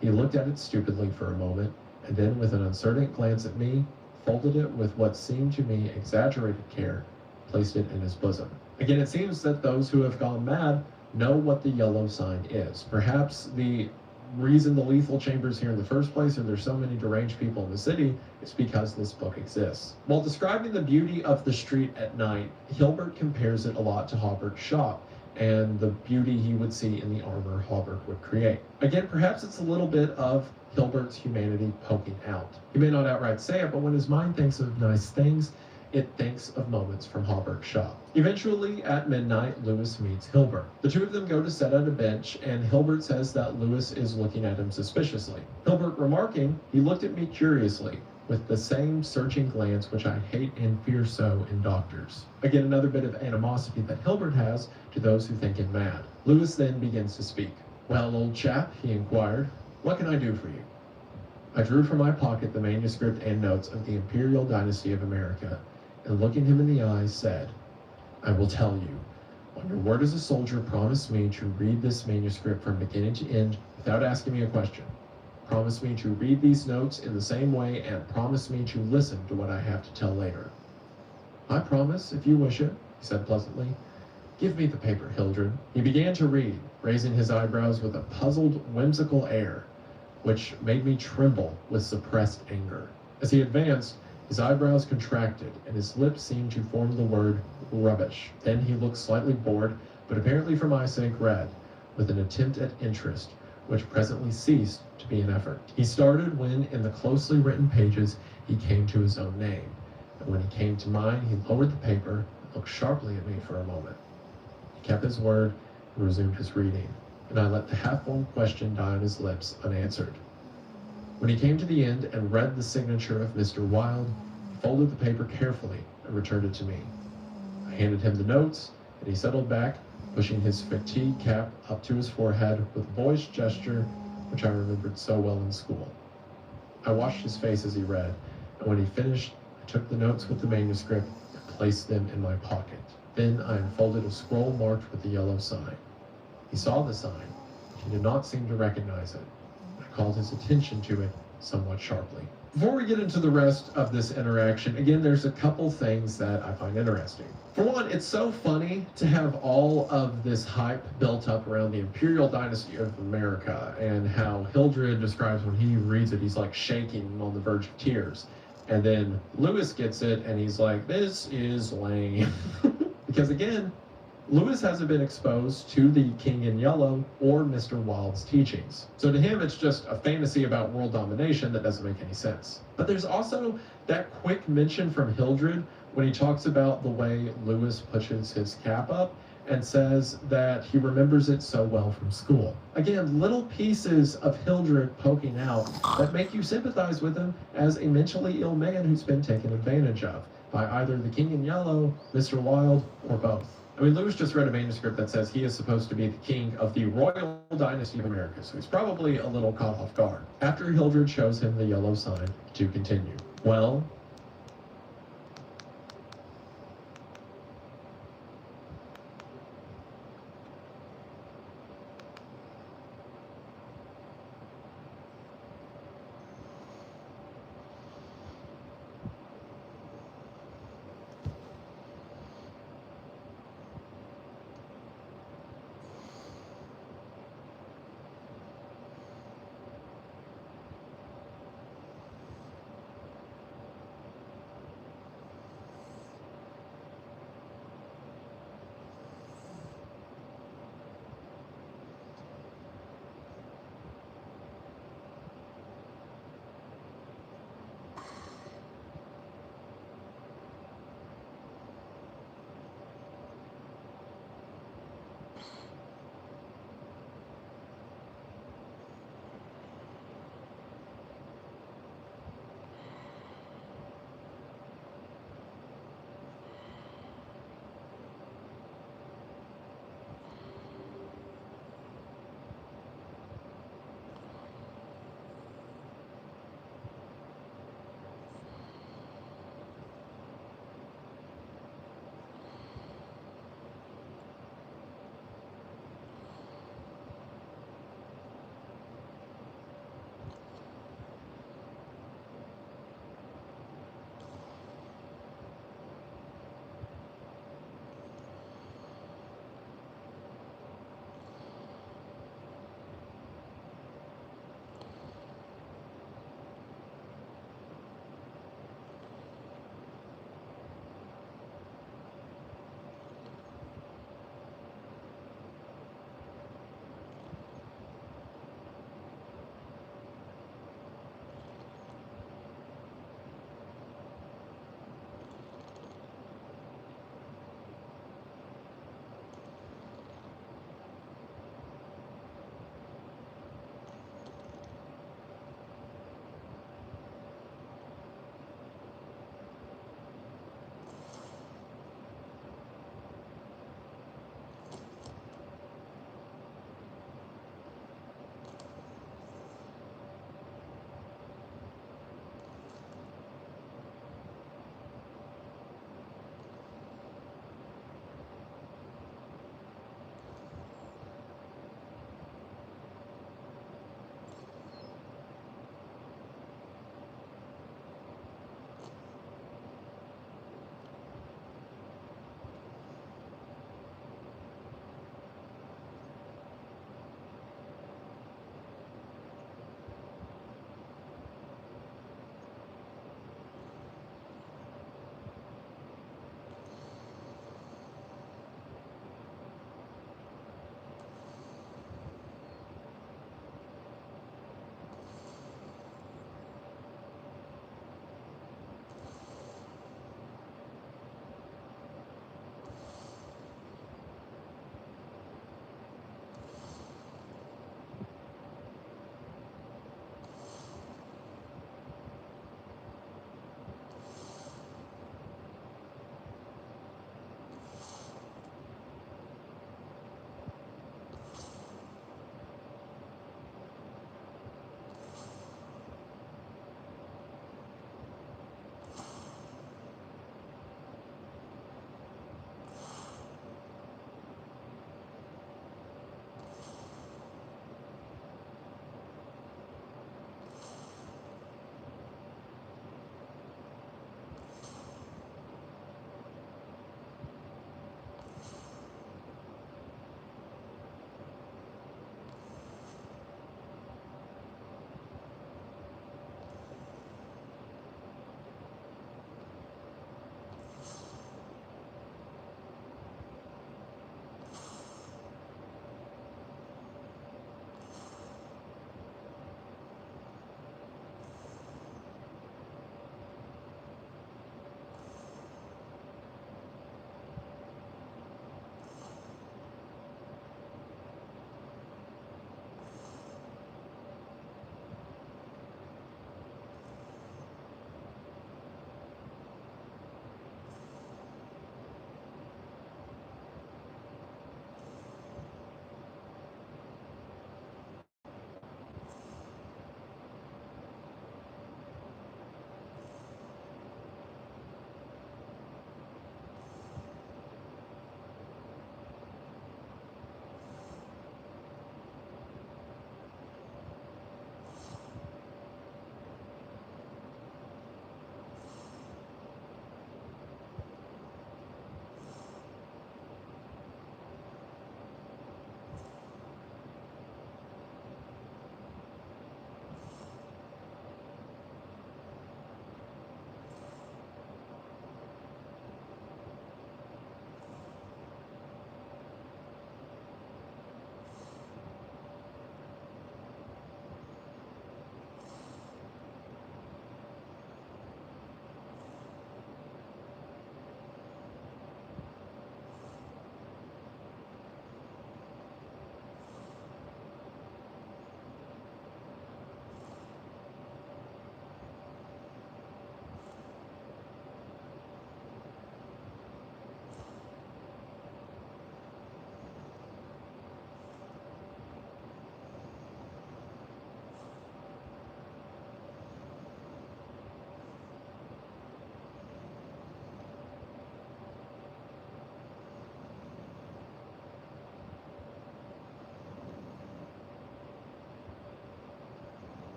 He looked at it stupidly for a moment, and then with an uncertain glance at me, folded it with what seemed to me exaggerated care, placed it in his bosom. Again, it seems that those who have gone mad know what the yellow sign is. Perhaps the reason the lethal chamber is here in the first place, or there's so many deranged people in the city, is because this book exists. While describing the beauty of the street at night, Hilbert compares it a lot to Hawberk's shop and the beauty he would see in the armor Hawberk would create. Again, perhaps it's a little bit of Hilbert's humanity poking out. He may not outright say it, but when his mind thinks of nice things, it thinks of moments from Hawberk's shop. Eventually, at midnight, Louis meets Hilbert. The two of them go to sit at a bench, and Hilbert says that Louis is looking at him suspiciously. Hilbert remarking, he looked at me curiously, with the same searching glance which I hate and fear so in doctors. Again, another bit of animosity that Hilbert has to those who think him mad. Louis then begins to speak. Well, old chap, he inquired, what can I do for you? I drew from my pocket the manuscript and notes of the Imperial Dynasty of America, and looking him in the eyes said, I will tell you, On your word as a soldier, promise me to read this manuscript from beginning to end without asking me a question. Promise me to read these notes in the same way, and promise me to listen to what I have to tell later." "I promise, if you wish it," he said pleasantly. "Give me the paper, Hildred." He began to read, raising his eyebrows with a puzzled, whimsical air, which made me tremble with suppressed anger. As he advanced, his eyebrows contracted, and his lips seemed to form the word rubbish. Then he looked slightly bored, but apparently for my sake read, with an attempt at interest, which presently ceased to be an effort. He started when, in the closely written pages, he came to his own name. And when he came to mine, he lowered the paper and looked sharply at me for a moment. He kept his word and resumed his reading, and I let the half-formed question die on his lips unanswered. When he came to the end and read the signature of Mr. Wilde, he folded the paper carefully and returned it to me. I handed him the notes, and he settled back, pushing his fatigue cap up to his forehead with a boyish gesture which I remembered so well in school. I watched his face as he read, and when he finished, I took the notes with the manuscript and placed them in my pocket. Then I unfolded a scroll marked with the yellow sign. He saw the sign, but he did not seem to recognize it. I called his attention to it somewhat sharply. Before we get into the rest of this interaction, again, there's a couple things that I find interesting. For one, it's so funny to have all of this hype built up around the Imperial Dynasty of America and how Hildred describes when he reads it, he's like shaking on the verge of tears. And then Lewis gets it and he's like, "This is lame." Because again, Lewis hasn't been exposed to the King in Yellow or Mr. Wilde's teachings. So to him, it's just a fantasy about world domination that doesn't make any sense. But there's also that quick mention from Hildred when he talks about the way Lewis pushes his cap up and says that he remembers it so well from school. Again, little pieces of Hildred poking out that make you sympathize with him as a mentally ill man who's been taken advantage of by either the King in Yellow, Mr. Wilde, or both. I mean, Lewis just read a manuscript that says he is supposed to be the king of the Royal Dynasty of America, so he's probably a little caught off guard. After Hildred shows him the yellow sign to continue. Well,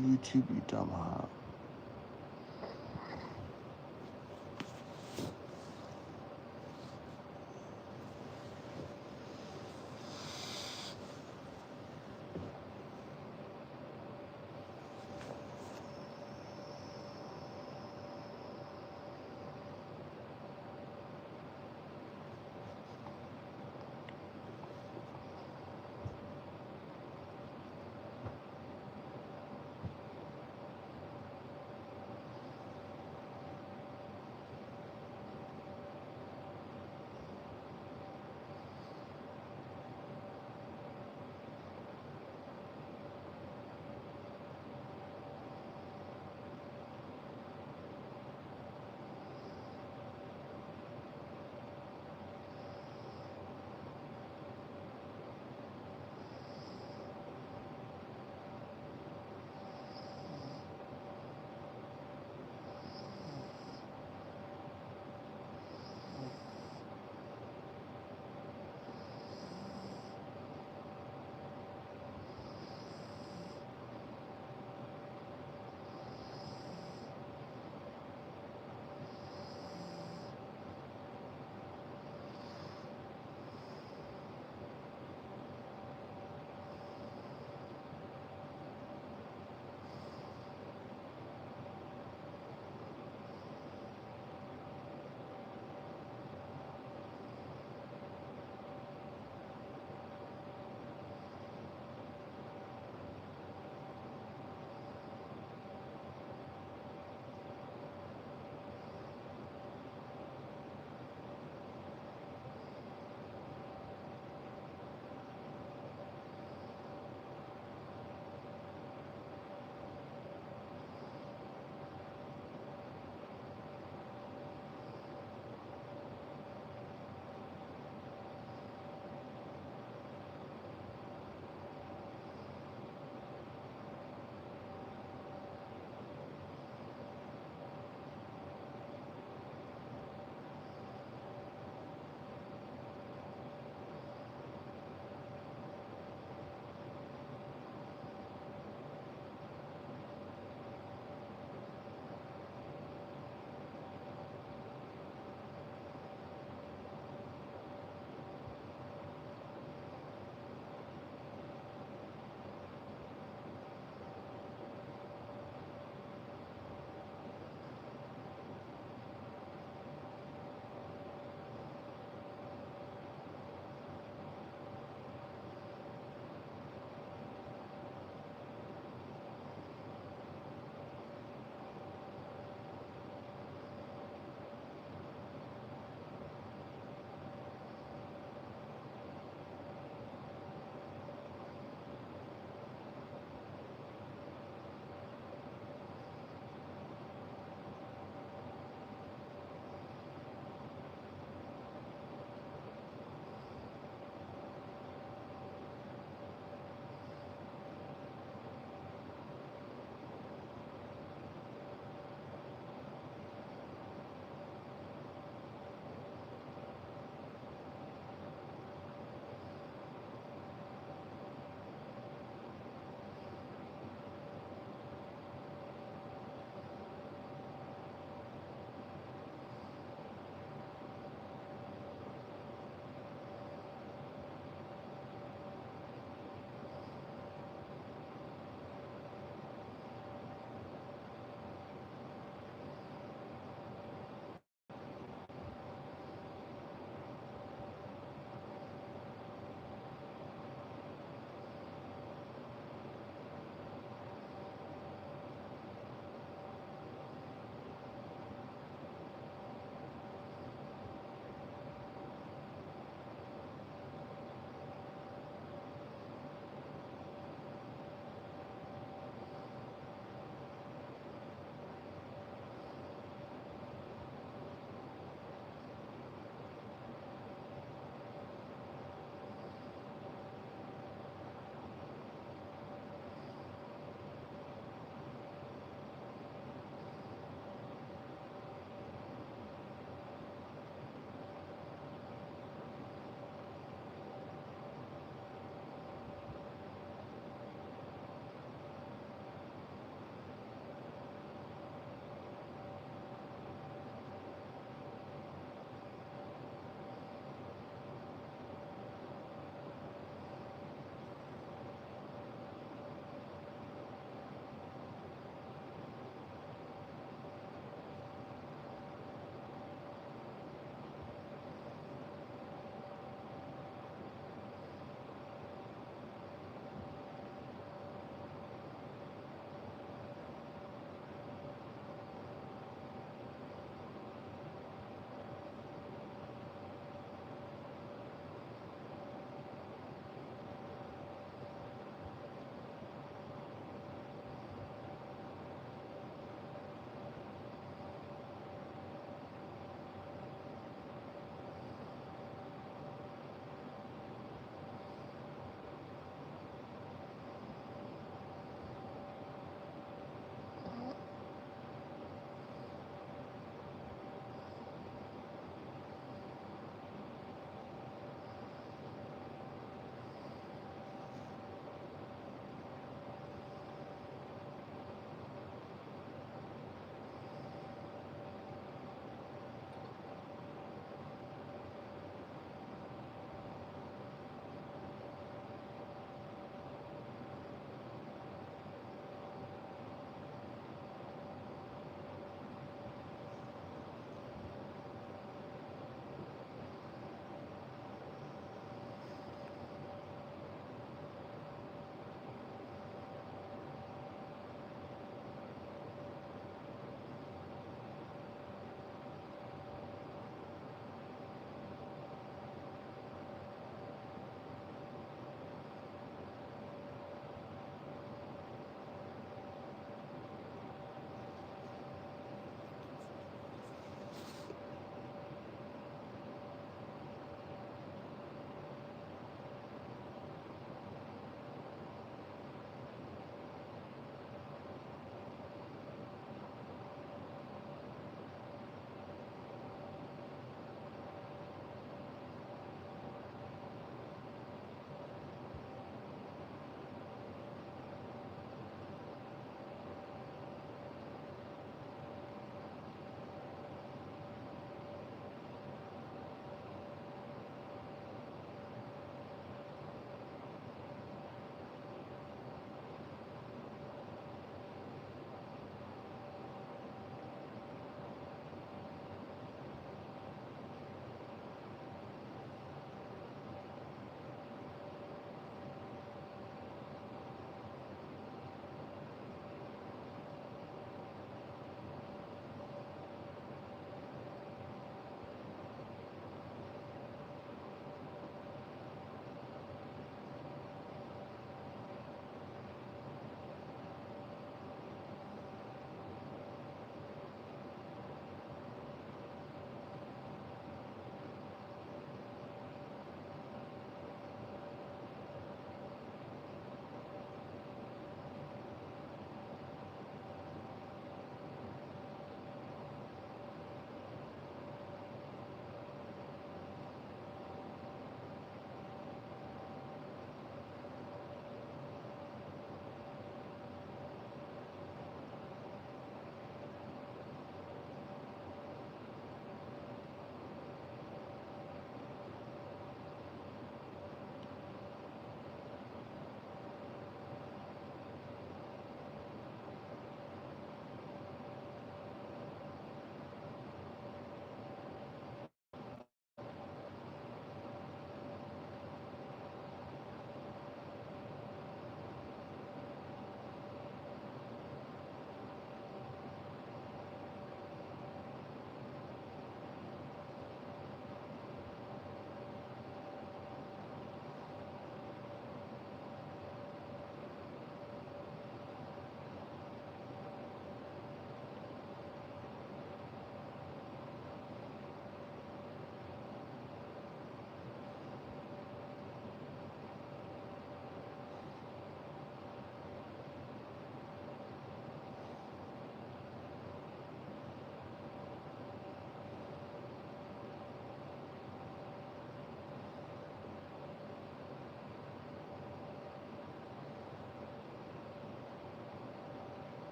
YouTube, you dumb hop.